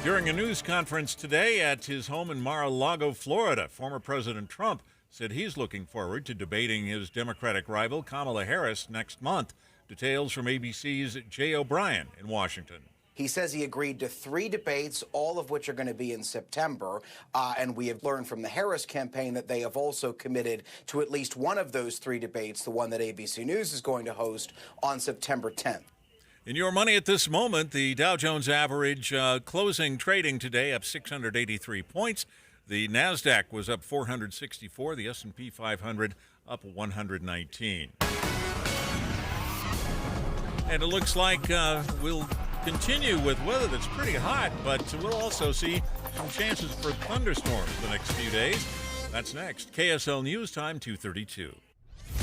During a news conference today at his home in Mar-a-Lago, Florida, former President Trump said he's looking forward to debating his Democratic rival Kamala Harris next month. Details from ABC's Jay O'Brien in Washington. He says he agreed to 3 debates, all of which are going to be in September. And we have learned from the Harris campaign that they have also committed to at least one of those 3 debates, the one that ABC News is going to host on September 10th. In your money at this moment, the Dow Jones average closing trading today up 683 points. The NASDAQ was up 464. The S&P 500 up 119. And it looks like we'll continue with weather that's pretty hot, but we'll also see some chances for thunderstorms the next few days. That's next. KSL News Time, 2:32.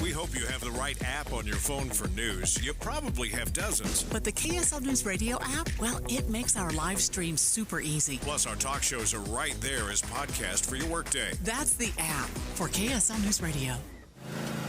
We hope you have the right app on your phone for news. You probably have dozens. But the KSL News Radio app, well, it makes our live stream super easy. Plus, our talk shows are right there as podcast for your workday. That's the app for KSL News Radio.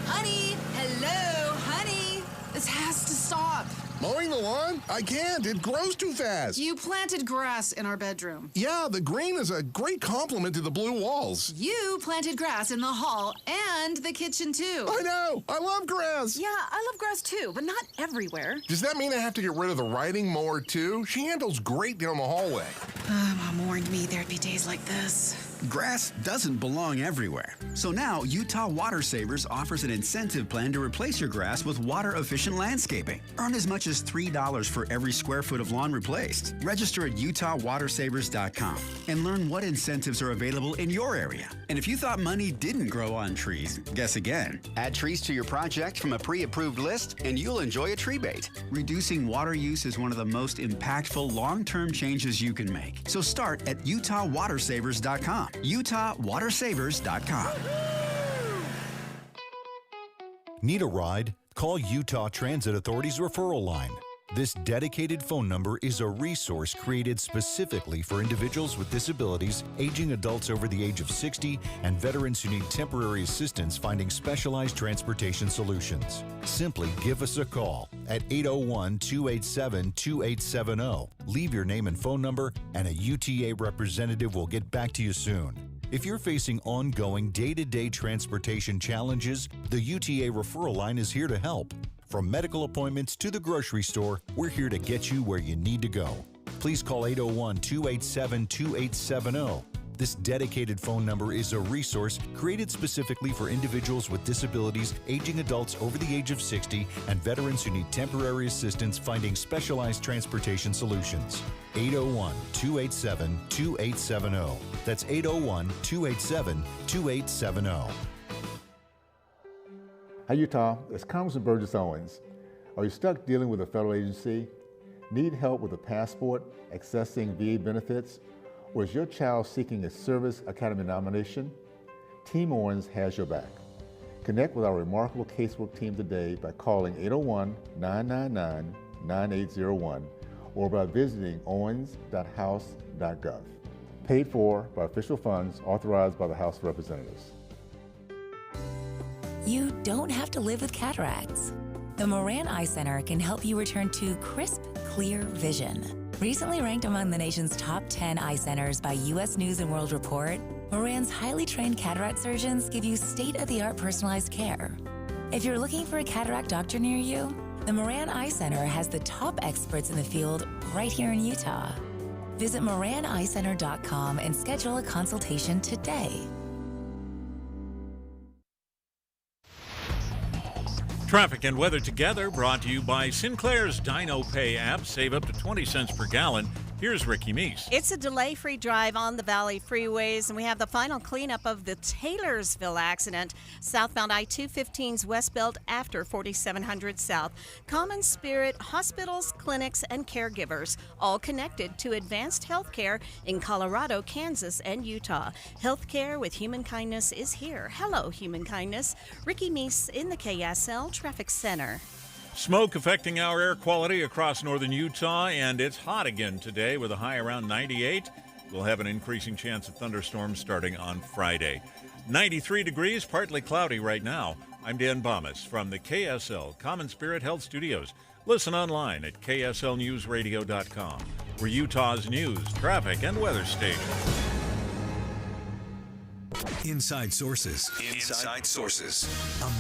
Honey, hello, honey. This has to stop. Mowing the lawn? I can't. It grows too fast. You planted grass in our bedroom. Yeah, the green is a great compliment to the blue walls. You planted grass in the hall and the kitchen, too. I know. I love grass. Yeah, I love grass, too, but not everywhere. Does that mean I have to get rid of the riding mower, too? She handles great down the hallway. Mom warned me there'd be days like this. Grass doesn't belong everywhere. So now Utah Water Savers offers an incentive plan to replace your grass with water-efficient landscaping. Earn as much as $3 for every square foot of lawn replaced. Register at utahwatersavers.com and learn what incentives are available in your area. And if you thought money didn't grow on trees, guess again. Add trees to your project from a pre-approved list and you'll enjoy a tree bait. Reducing water use is one of the most impactful long-term changes you can make. So start at utahwatersavers.com. utahwatersavers.com. Need a ride? Call Utah Transit Authority's referral line. This dedicated phone number is a resource created specifically for individuals with disabilities, aging adults over the age of 60, and veterans who need temporary assistance finding specialized transportation solutions. Simply give us a call at 801-287-2870. Leave your name and phone number, and a UTA representative will get back to you soon. If you're facing ongoing day-to-day transportation challenges, the UTA referral line is here to help. From medical appointments to the grocery store, we're here to get you where you need to go. Please call 801-287-2870. This dedicated phone number is a resource created specifically for individuals with disabilities, aging adults over the age of 60, and veterans who need temporary assistance finding specialized transportation solutions. 801-287-2870. That's 801-287-2870. Hi, Utah. It's Congressman Burgess Owens. Are you stuck dealing with a federal agency? Need help with a passport, accessing VA benefits? Or is your child seeking a Service Academy nomination? Team Owens has your back. Connect with our remarkable casework team today by calling 801-999-9801 or by visiting owens.house.gov. Paid for by official funds authorized by the House of Representatives. You don't have to live with cataracts. The Moran Eye Center can help you return to crisp, clear vision. Recently ranked among the nation's top 10 eye centers by U.S. News & World Report, Moran's highly trained cataract surgeons give you state-of-the-art personalized care. If you're looking for a cataract doctor near you, the Moran Eye Center has the top experts in the field right here in Utah. Visit moraneyecenter.com and schedule a consultation today. Traffic and weather together brought to you by Sinclair's Dino Pay app. Save up to 20 cents per gallon. Here's Ricky Meese. It's a delay-free drive on the Valley freeways, and we have the final cleanup of the Taylorsville accident, southbound I-215's westbound after 4700 South. Common Spirit hospitals, clinics, and caregivers, all connected to advanced health care in Colorado, Kansas, and Utah. Healthcare with human kindness is here. Hello, human kindness. Ricky Meese in the KSL Traffic Center. Smoke affecting our air quality across northern Utah, and it's hot again today with a high around 98. We'll have an increasing chance of thunderstorms starting on Friday. 93 degrees, partly cloudy right now. I'm Dan Bomas from the KSL Common Spirit Health Studios. Listen online at kslnewsradio.com. We're Utah's news, traffic, and weather station. Inside Sources. Inside Sources.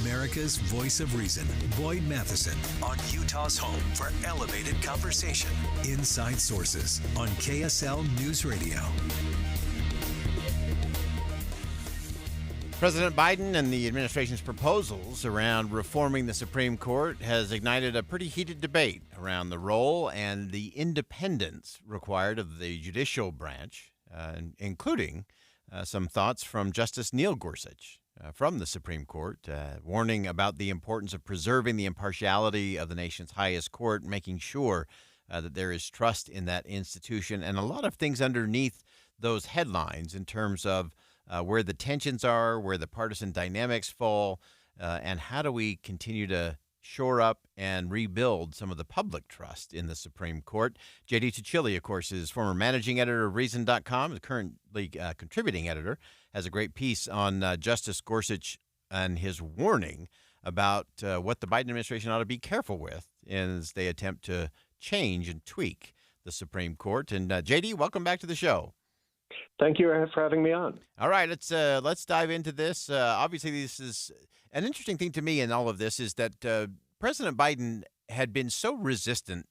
America's voice of reason. Boyd Matheson on Utah's home for elevated conversation. Inside Sources on KSL News Radio. President Biden and the administration's proposals around reforming the Supreme Court has ignited a pretty heated debate around the role and the independence required of the judicial branch, including some thoughts from Justice Neil Gorsuch from the Supreme Court, warning about the importance of preserving the impartiality of the nation's highest court, making sure that there is trust in that institution, and a lot of things underneath those headlines in terms of where the tensions are, where the partisan dynamics fall, and how do we continue to shore up and rebuild some of the public trust in the Supreme Court. J.D. Tuchili, of course, is former managing editor of Reason.com, is currently contributing editor, has a great piece on Justice Gorsuch and his warning about what the Biden administration ought to be careful with as they attempt to change and tweak the Supreme Court. And J.D., welcome back to the show. Thank you for having me on. All right, let's dive into this. Obviously, this is an interesting thing to me in all of this is that President Biden had been so resistant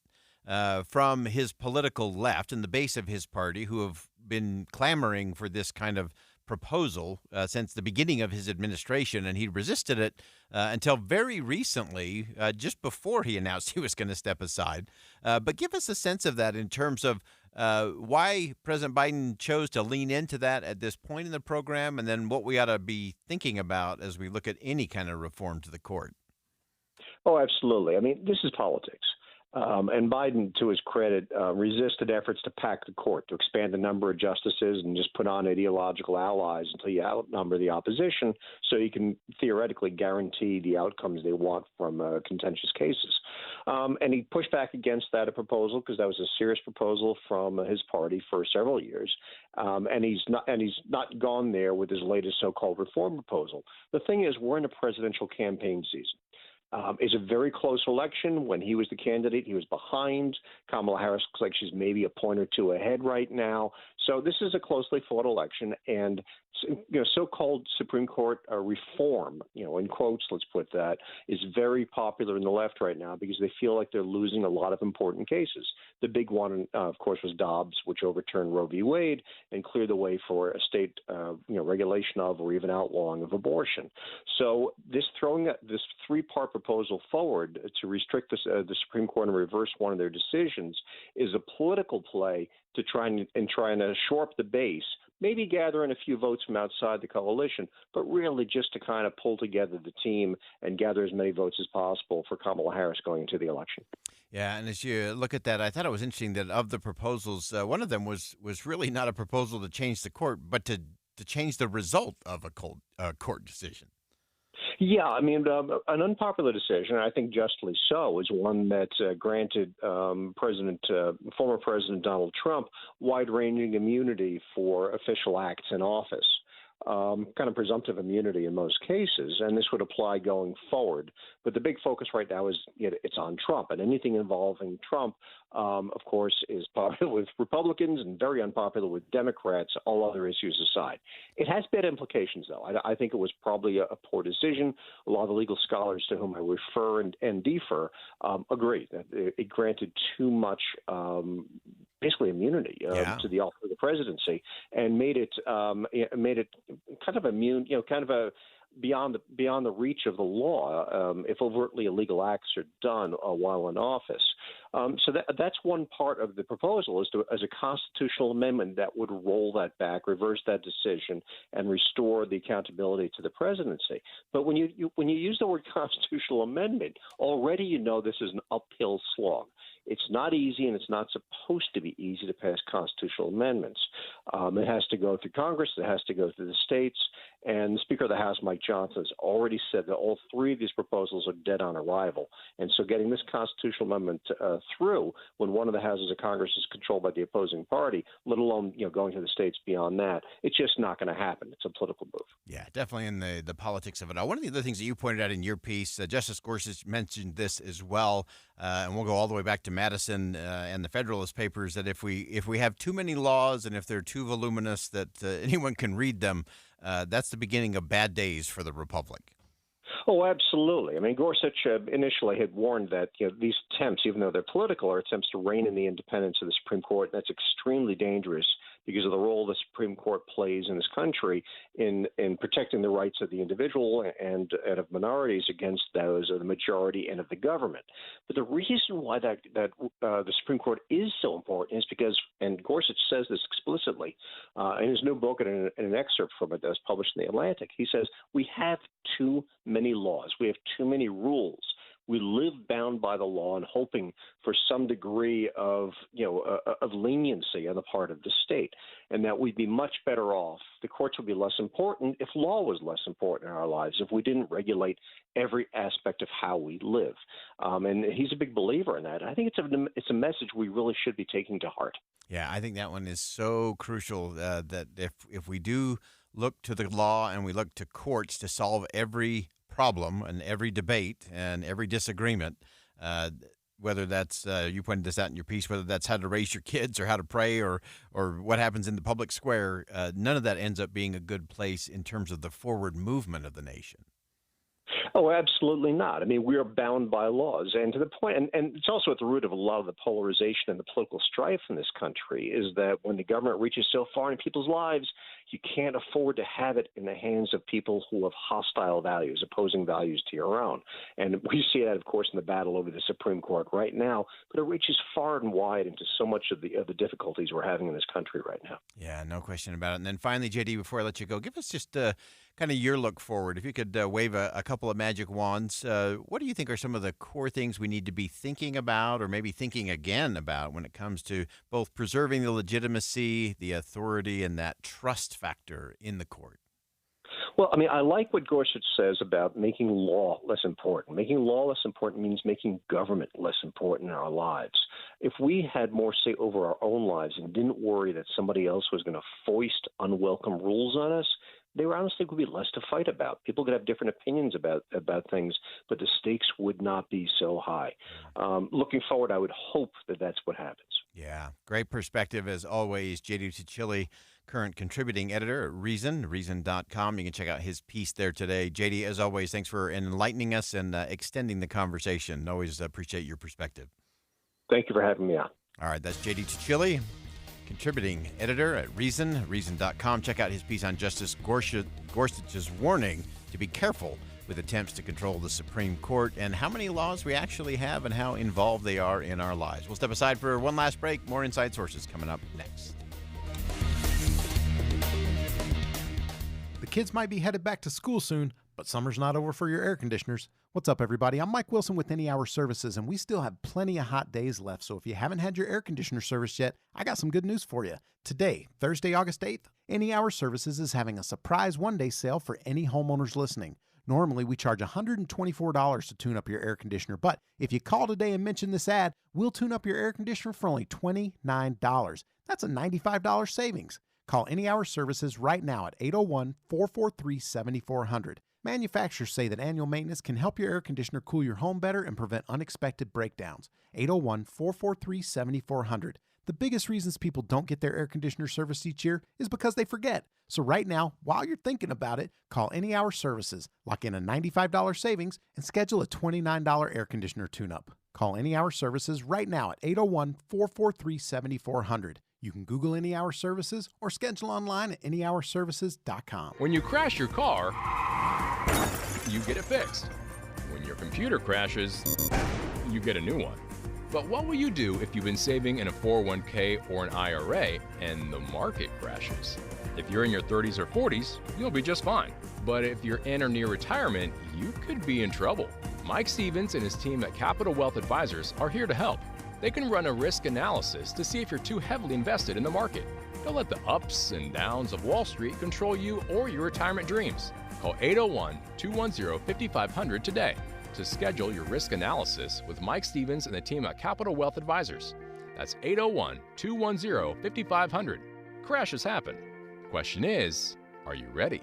from his political left and the base of his party, who have been clamoring for this kind of proposal since the beginning of his administration, and he resisted it until very recently, just before he announced he was going to step aside. But give us a sense of that in terms of why President Biden chose to lean into that at this point in the program, and then what we ought to be thinking about as we look at any kind of reform to the court. Oh, absolutely. I mean, this is politics. And Biden, to his credit, resisted efforts to pack the court, to expand the number of justices and just put on ideological allies until you outnumber the opposition so you can theoretically guarantee the outcomes they want from contentious cases. And he pushed back against that proposal because that was a serious proposal from his party for several years. And he's not gone there with his latest so-called reform proposal. The thing is, we're in a presidential campaign season. It's a very close election. When he was the candidate, he was behind. Kamala Harris looks like she's maybe a point or two ahead right now. So this is a closely fought election, and so-called Supreme Court reform, in quotes, let's put that, is very popular in the left right now because they feel like they're losing a lot of important cases. The big one, of course, was Dobbs, which overturned Roe v. Wade and cleared the way for a state, regulation of or even outlawing of abortion. So throwing this three-part proposal forward to restrict the Supreme Court and reverse one of their decisions is a political play to try and shore up the base, maybe gather in a few votes from outside the coalition, but really just to kind of pull together the team and gather as many votes as possible for Kamala Harris going into the election. Yeah, and as you look at that, I thought it was interesting that of the proposals, one of them was really not a proposal to change the court, but to change the result of a court decision. Yeah, I mean, an unpopular decision, I think justly so, is one that granted former President Donald Trump wide-ranging immunity for official acts in office. Kind of presumptive immunity in most cases, and this would apply going forward. But the big focus right now is it's on Trump, and anything involving Trump, of course, is popular with Republicans and very unpopular with Democrats, all other issues aside. It has bad implications, though. I think it was probably a poor decision. A lot of the legal scholars to whom I refer and defer agree that it granted too much basically immunity to the office of the presidency, and made it kind of immune, kind of a beyond the reach of the law if overtly illegal acts are done while in office. So that's one part of the proposal as a constitutional amendment that would roll that back, reverse that decision, and restore the accountability to the presidency. But when you use the word constitutional amendment, already this is an uphill slog. It's not easy, and it's not supposed to be easy to pass constitutional amendments. It has to go through Congress. It has to go through the states. And the Speaker of the House, Mike Johnson, has already said that all three of these proposals are dead on arrival. And so getting this constitutional amendment through when one of the houses of Congress is controlled by the opposing party, let alone going to the states beyond that, it's just not going to happen. It's a political move. Yeah, definitely in the politics of it all. One of the other things that you pointed out in your piece, Justice Gorsuch mentioned this as well, and we'll go all the way back to Madison and the Federalist Papers, that if we have too many laws and if they're too voluminous that anyone can read them, that's the beginning of bad days for the Republic. Oh, absolutely. I mean, Gorsuch initially had warned that these attempts, even though they're political, are attempts to rein in the independence of the Supreme Court. That's extremely dangerous because of the role the Supreme Court plays in this country in protecting the rights of the individual and of minorities against those of the majority and of the government. But the reason why that the Supreme Court is so important is because, and Gorsuch says this explicitly in his new book and in an excerpt from it that was published in The Atlantic, he says, we have too many laws. We have too many rules. We live bound by the law and hoping for some degree of leniency on the part of the state, and that we'd be much better off. The courts would be less important if law was less important in our lives, if we didn't regulate every aspect of how we live. And he's a big believer in that. I think it's a message we really should be taking to heart. Yeah, I think that one is so crucial that if we do look to the law and we look to courts to solve every problem and every debate and every disagreement, whether that's you pointed this out in your piece, whether that's how to raise your kids or how to pray or what happens in the public square, none of that ends up being a good place in terms of the forward movement of the nation. Oh, absolutely not. I mean, we are bound by laws. And to the point, and it's also at the root of a lot of the polarization and the political strife in this country, is that when the government reaches so far in people's lives, you can't afford to have it in the hands of people who have hostile values, opposing values to your own. And we see that, of course, in the battle over the Supreme Court right now, but it reaches far and wide into so much of the difficulties we're having in this country right now. Yeah, no question about it. And then finally, JD, before I let you go, give us just kind of your look forward. If you could wave a couple of magic wands, what do you think are some of the core things we need to be thinking about or maybe thinking again about when it comes to both preserving the legitimacy, the authority, and that trust factor in the court? Well, I mean, I like what Gorsuch says about making law less important. Making law less important means making government less important in our lives. If we had more say over our own lives and didn't worry that somebody else was going to foist unwelcome rules on us, there honestly would be less to fight about. People could have different opinions about things, but the stakes would not be so high. Looking forward, I would hope that that's what happens. Yeah, great perspective as always. J.D. Tuccilli, current contributing editor at reason.com. You can check out his piece there today. J.D., as always, thanks for enlightening us and extending the conversation. Always appreciate your perspective. Thank you for having me on. All right, that's J.D. Tuccilli, contributing editor at reason.com. Check out his piece on Justice Gorsuch's warning to be careful with attempts to control the Supreme Court and how many laws we actually have and how involved they are in our lives. We'll step aside for one last break. More Inside Sources coming up next. The kids might be headed back to school soon, but summer's not over for your air conditioners. What's up, everybody? I'm Mike Wilson with Any Hour Services, and we still have plenty of hot days left. So if you haven't had your air conditioner serviced yet, I got some good news for you. Today, Thursday, August 8th, Any Hour Services is having a surprise one-day sale for any homeowners listening. Normally, we charge $124 to tune up your air conditioner, but if you call today and mention this ad, we'll tune up your air conditioner for only $29. That's a $95 savings. Call Any Hour Services right now at 801-443-7400. Manufacturers say that annual maintenance can help your air conditioner cool your home better and prevent unexpected breakdowns. 801-443-7400. The biggest reasons people don't get their air conditioner serviced each year is because they forget. So right now, while you're thinking about it, call Any Hour Services, lock in a $95 savings, and schedule a $29 air conditioner tune-up. Call Any Hour Services right now at 801-443-7400. You can Google Any Hour Services or schedule online at anyhourservices.com. When you crash your car, you get it fixed. When your computer crashes, you get a new one. But what will you do if you've been saving in a 401k or an IRA and the market crashes? If you're in your 30s or 40s, you'll be just fine. But if you're in or near retirement, you could be in trouble. Mike Stevens and his team at Capital Wealth Advisors are here to help. They can run a risk analysis to see if you're too heavily invested in the market. Don't let the ups and downs of Wall Street control you or your retirement dreams. Call 801-210-5500 today to schedule your risk analysis with Mike Stevens and the team at Capital Wealth Advisors. That's 801-210-5500. Crashes happen. Question is, are you ready?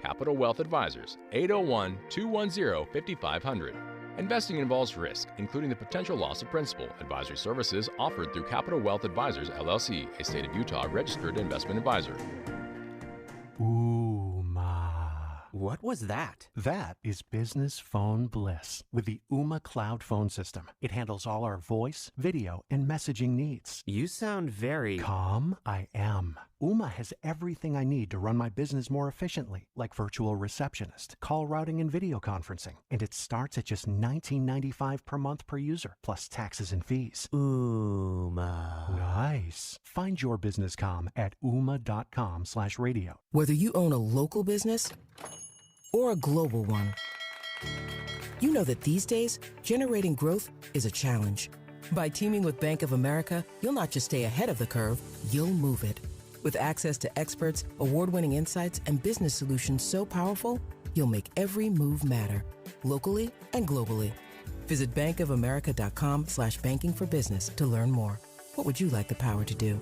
Capital Wealth Advisors, 801-210-5500. Investing involves risk, including the potential loss of principal. Advisory services offered through Capital Wealth Advisors, LLC, a state of Utah registered investment advisor. What was that? That is business phone bliss with the Ooma Cloud phone system. It handles all our voice, video, and messaging needs. You sound very... Calm? I am. Ooma has everything I need to run my business more efficiently, like virtual receptionist, call routing, and video conferencing. And it starts at just $19.95 per month per user, plus taxes and fees. Ooma. Nice. Find your business comm at ooma.com/radio. Whether you own a local business or a global one, you know that these days, generating growth is a challenge. By teaming with Bank of America, you'll not just stay ahead of the curve, you'll move it. With access to experts, award-winning insights, and business solutions so powerful, you'll make every move matter, locally and globally. Visit bankofamerica.com/banking for business to learn more. What would you like the power to do?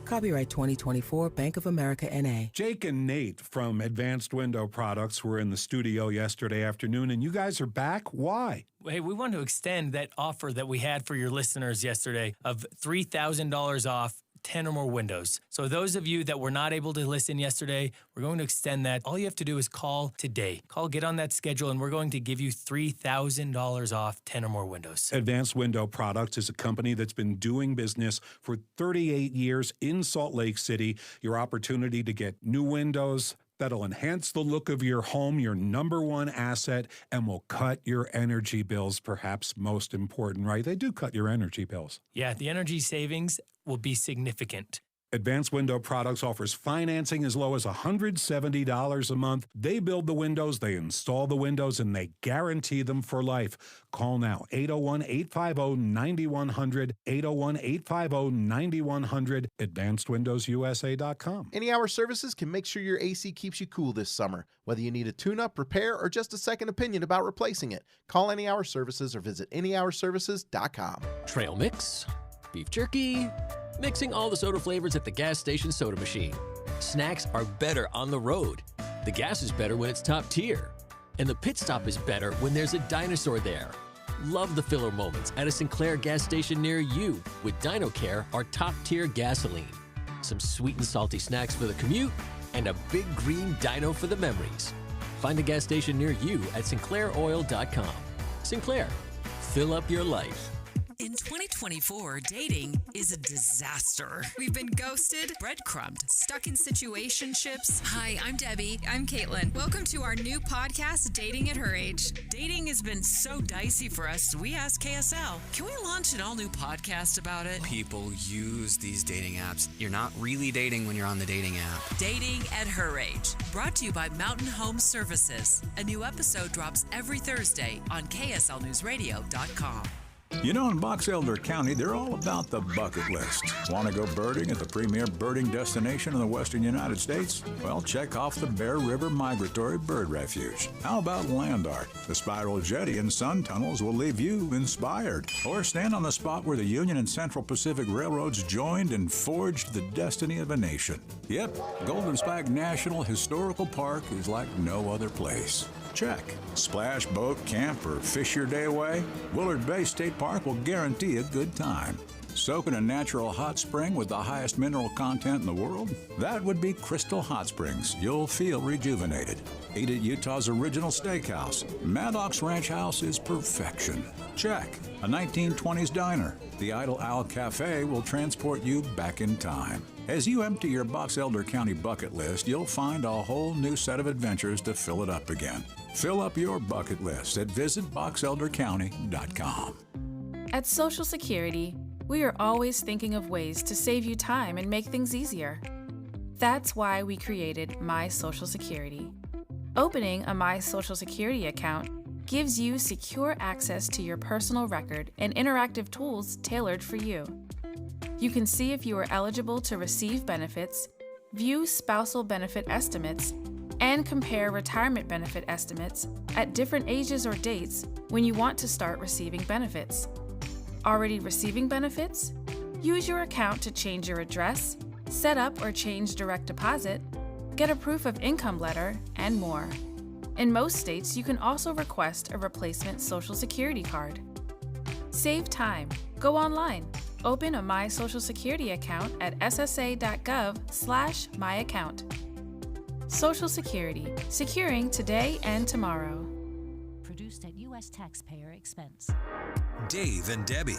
Copyright 2024 Bank of America N.A. Jake and Nate from Advanced Window Products were in the studio yesterday afternoon, and you guys are back. Why? Hey, we want to extend that offer that we had for your listeners yesterday of $3,000 off 10 or more windows. So those of you that were not able to listen yesterday, we're going to extend that. All you have to do is call today. Get on that schedule, and we're going to give you $3,000 off 10 or more windows. Advanced Window Products is a company that's been doing business for 38 years in Salt Lake City. Your opportunity to get new windows that'll enhance the look of your home, your number one asset, and will cut your energy bills, perhaps most important, right? They do cut your energy bills. Yeah, the energy savings will be significant. Advanced Window Products offers financing as low as $170 a month. They build the windows, they install the windows, and they guarantee them for life. Call now, 801-850-9100, 801-850-9100, advancedwindowsusa.com. Any Hour Services can make sure your AC keeps you cool this summer. Whether you need a tune-up, repair, or just a second opinion about replacing it, call Any Hour Services or visit anyhourservices.com. Trail mix, beef jerky, mixing all the soda flavors at the gas station soda machine. Snacks are better on the road. The gas is better when it's top tier. And the pit stop is better when there's a dinosaur there. Love the filler moments at a Sinclair gas station near you with DinoCare, our top-tier gasoline. Some sweet and salty snacks for the commute, and a big green dino for the memories. Find a gas station near you at sinclairoil.com. Sinclair, fill up your life. In 2024, dating is a disaster. We've been ghosted, breadcrumbed, stuck in situationships. Hi, I'm Debbie. I'm Caitlin. Welcome to our new podcast, Dating at Her Age. Dating has been so dicey for us, we asked KSL, can we launch an all-new podcast about it? People use these dating apps. You're not really dating when you're on the dating app. Dating at Her Age, brought to you by Mountain Home Services. A new episode drops every Thursday on KSLNewsRadio.com. You know, in Box Elder County, they're all about the bucket list. Want to go birding at the premier birding destination in the western United States? Well, check off the Bear River Migratory Bird Refuge. How about land art? The spiral jetty and sun tunnels will leave you inspired. Or stand on the spot where the Union and Central Pacific Railroads joined and forged the destiny of a nation. Yep, Golden Spike National Historical Park is like no other place. Check. Splash, boat, camp, or fish your day away? Willard Bay State Park will guarantee a good time. Soak in a natural hot spring with the highest mineral content in the world? That would be Crystal Hot Springs. You'll feel rejuvenated. Eat at Utah's original steakhouse. Maddox Ranch House is perfection. Check. A 1920s diner. The Idle Owl Cafe will transport you back in time. As you empty your Box Elder County bucket list, you'll find a whole new set of adventures to fill it up again. Fill up your bucket list at visitboxeldercounty.com. At Social Security, we are always thinking of ways to save you time and make things easier. That's why we created My Social Security. Opening a My Social Security account gives you secure access to your personal record and interactive tools tailored for you. You can see if you are eligible to receive benefits, view spousal benefit estimates, and compare retirement benefit estimates at different ages or dates when you want to start receiving benefits. Already receiving benefits? Use your account to change your address, set up or change direct deposit, get a proof of income letter, and more. In most states, you can also request a replacement Social Security card. Save time. Go online. Open a My Social Security account at ssa.gov/myaccount. Social Security, securing today and tomorrow. Produced at U.S. taxpayer expense. Dave and Debbie.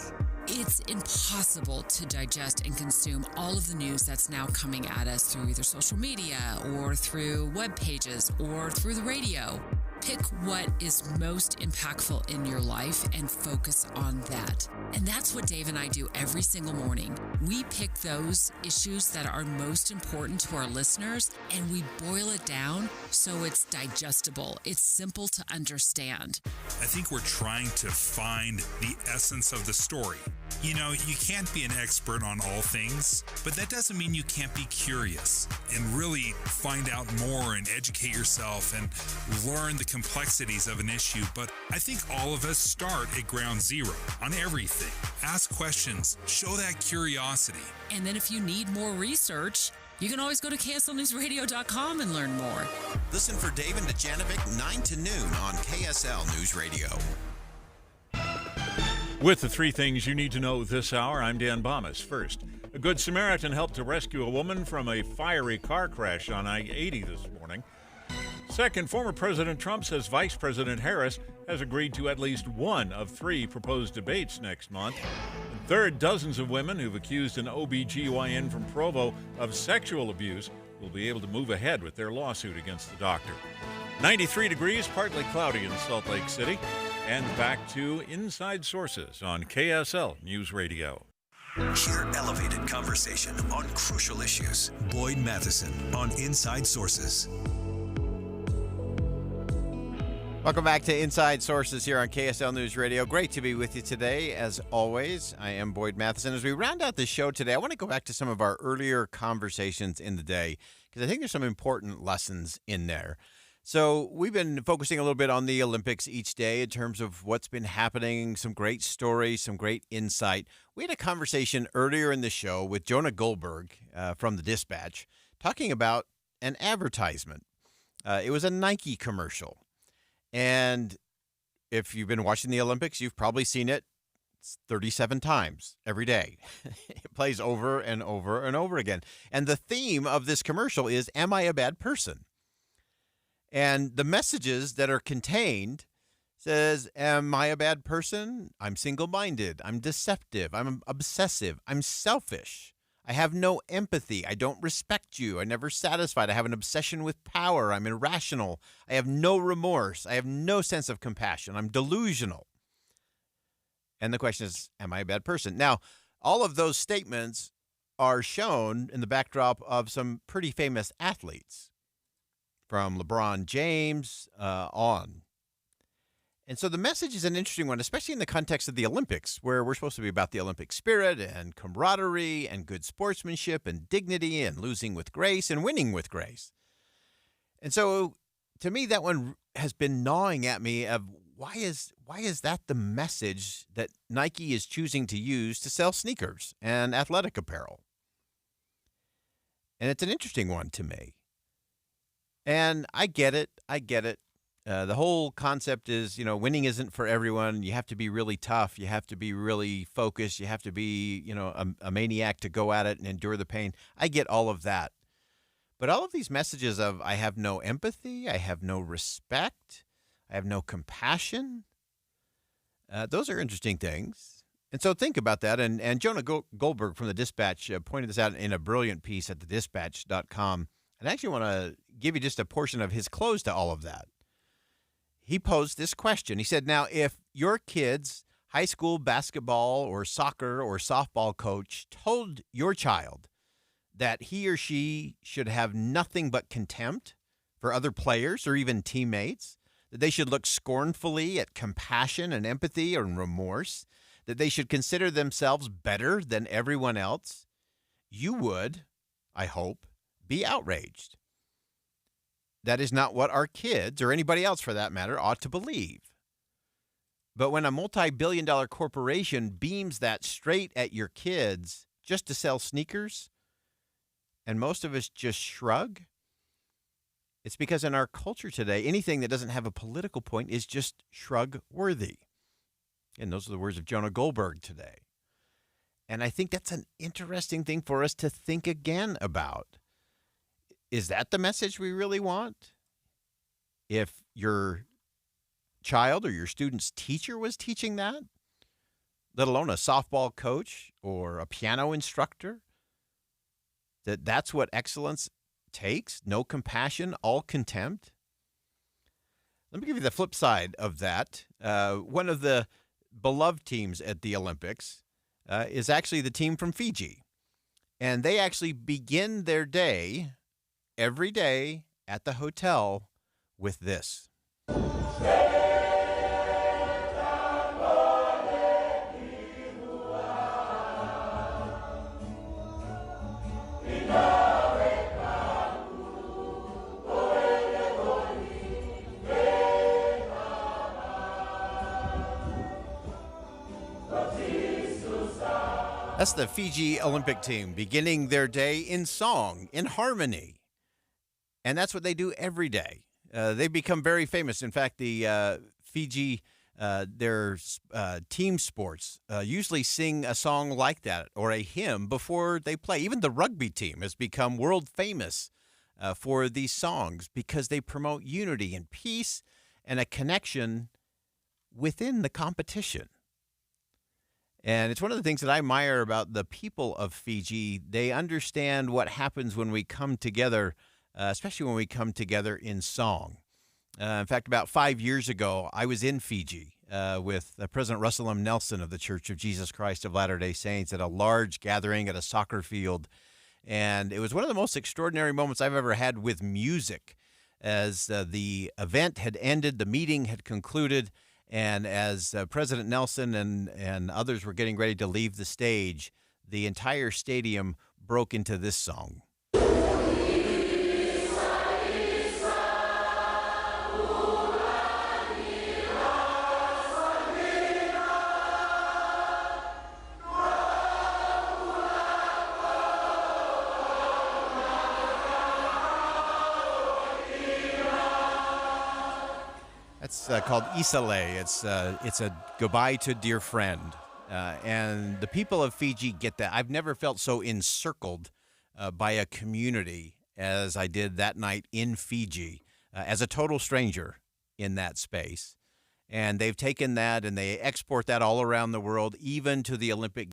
It's impossible to digest and consume all of the news that's now coming at us through either social media or through web pages or through the radio. Pick what is most impactful in your life and focus on that. And that's what Dave and I do every single morning. We pick those issues that are most important to our listeners and we boil it down so it's digestible. It's simple to understand. I think we're trying to find the essence of the story. You know, you can't be an expert on all things, but that doesn't mean you can't be curious and really find out more and educate yourself and learn the complexities of an issue. But I think all of us start at ground zero on everything. Ask questions, show that curiosity. And then if you need more research, you can always go to KSLNewsRadio.com and learn more. Listen for Dave and Dejanovic 9 to noon on KSL News Radio. With the three things you need to know this hour, I'm Dan Bomas. First, a Good Samaritan helped to rescue a woman from a fiery car crash on I-80 this morning. Second, former President Trump says Vice President Harris has agreed to at least one of 3 proposed debates next month. And third, dozens of women who've accused an OB/GYN from Provo of sexual abuse will be able to move ahead with their lawsuit against the doctor. 93 degrees, partly cloudy in Salt Lake City. And back to Inside Sources on KSL News Radio. Hear elevated conversation on crucial issues. Boyd Matheson on Inside Sources. Welcome back to Inside Sources here on KSL News Radio. Great to be with you today, as always. I am Boyd Matheson. As we round out the show today, I want to go back to some of our earlier conversations in the day because I think there's some important lessons in there. So we've been focusing a little bit on the Olympics each day in terms of what's been happening, some great stories, some great insight. We had a conversation earlier in the show with Jonah Goldberg from the Dispatch talking about an advertisement. It was a Nike commercial. And if you've been watching the Olympics, you've probably seen it 37 times every day. It plays over and over and over again. And the theme of this commercial is, am I a bad person? And the messages that are contained says, am I a bad person? I'm single-minded. I'm deceptive. I'm obsessive. I'm selfish. I have no empathy. I don't respect you. I'm never satisfied. I have an obsession with power. I'm irrational. I have no remorse. I have no sense of compassion. I'm delusional. And the question is, am I a bad person? Now, all of those statements are shown in the backdrop of some pretty famous athletes, from LeBron James on. And so the message is an interesting one, especially in the context of the Olympics, where we're supposed to be about the Olympic spirit and camaraderie and good sportsmanship and dignity and losing with grace and winning with grace. And so to me, that one has been gnawing at me of why is that the message that Nike is choosing to use to sell sneakers and athletic apparel? And it's an interesting one to me. And I get it. The whole concept is, winning isn't for everyone. You have to be really tough. You have to be really focused. You have to be, a maniac to go at it and endure the pain. I get all of that. But all of these messages of I have no empathy, I have no respect, I have no compassion, those are interesting things. And so think about that. And Jonah Goldberg from the Dispatch pointed this out in a brilliant piece at thedispatch.com. And I actually want to give you just a portion of his close to all of that. He posed this question. He said, now, if your kid's high school basketball or soccer or softball coach told your child that he or she should have nothing but contempt for other players or even teammates, that they should look scornfully at compassion and empathy and remorse, that they should consider themselves better than everyone else, you would, I hope, be outraged. That is not what our kids, or anybody else for that matter, ought to believe. But when a multi-billion-dollar corporation beams that straight at your kids just to sell sneakers, and most of us just shrug, it's because in our culture today, anything that doesn't have a political point is just shrug-worthy. And those are the words of Jonah Goldberg today. And I think that's an interesting thing for us to think again about. Is that the message we really want? If your child or your student's teacher was teaching that, let alone a softball coach or a piano instructor, that's what excellence takes? No compassion, all contempt? Let me give you the flip side of that. One of the beloved teams at the Olympics is actually the team from Fiji. And they actually begin their day every day at the hotel with this. That's the Fiji Olympic team beginning their day in song, in harmony. And that's what they do every day. They become very famous. In fact, the Fiji, their team sports usually sing a song like that or a hymn before they play. Even the rugby team has become world famous for these songs because they promote unity and peace and a connection within the competition. And it's one of the things that I admire about the people of Fiji. They understand what happens when we come together, especially when we come together in song. In fact, about 5 years ago, I was in Fiji with President Russell M. Nelson of the Church of Jesus Christ of Latter-day Saints at a large gathering at a soccer field. And it was one of the most extraordinary moments I've ever had with music. As the event had ended, the meeting had concluded, and as President Nelson and others were getting ready to leave the stage, the entire stadium broke into this song. That's called Isale. It's a goodbye to dear friend. And the people of Fiji get that. I've never felt so encircled by a community as I did that night in Fiji as a total stranger in that space. And they've taken that and they export that all around the world, even to the Olympic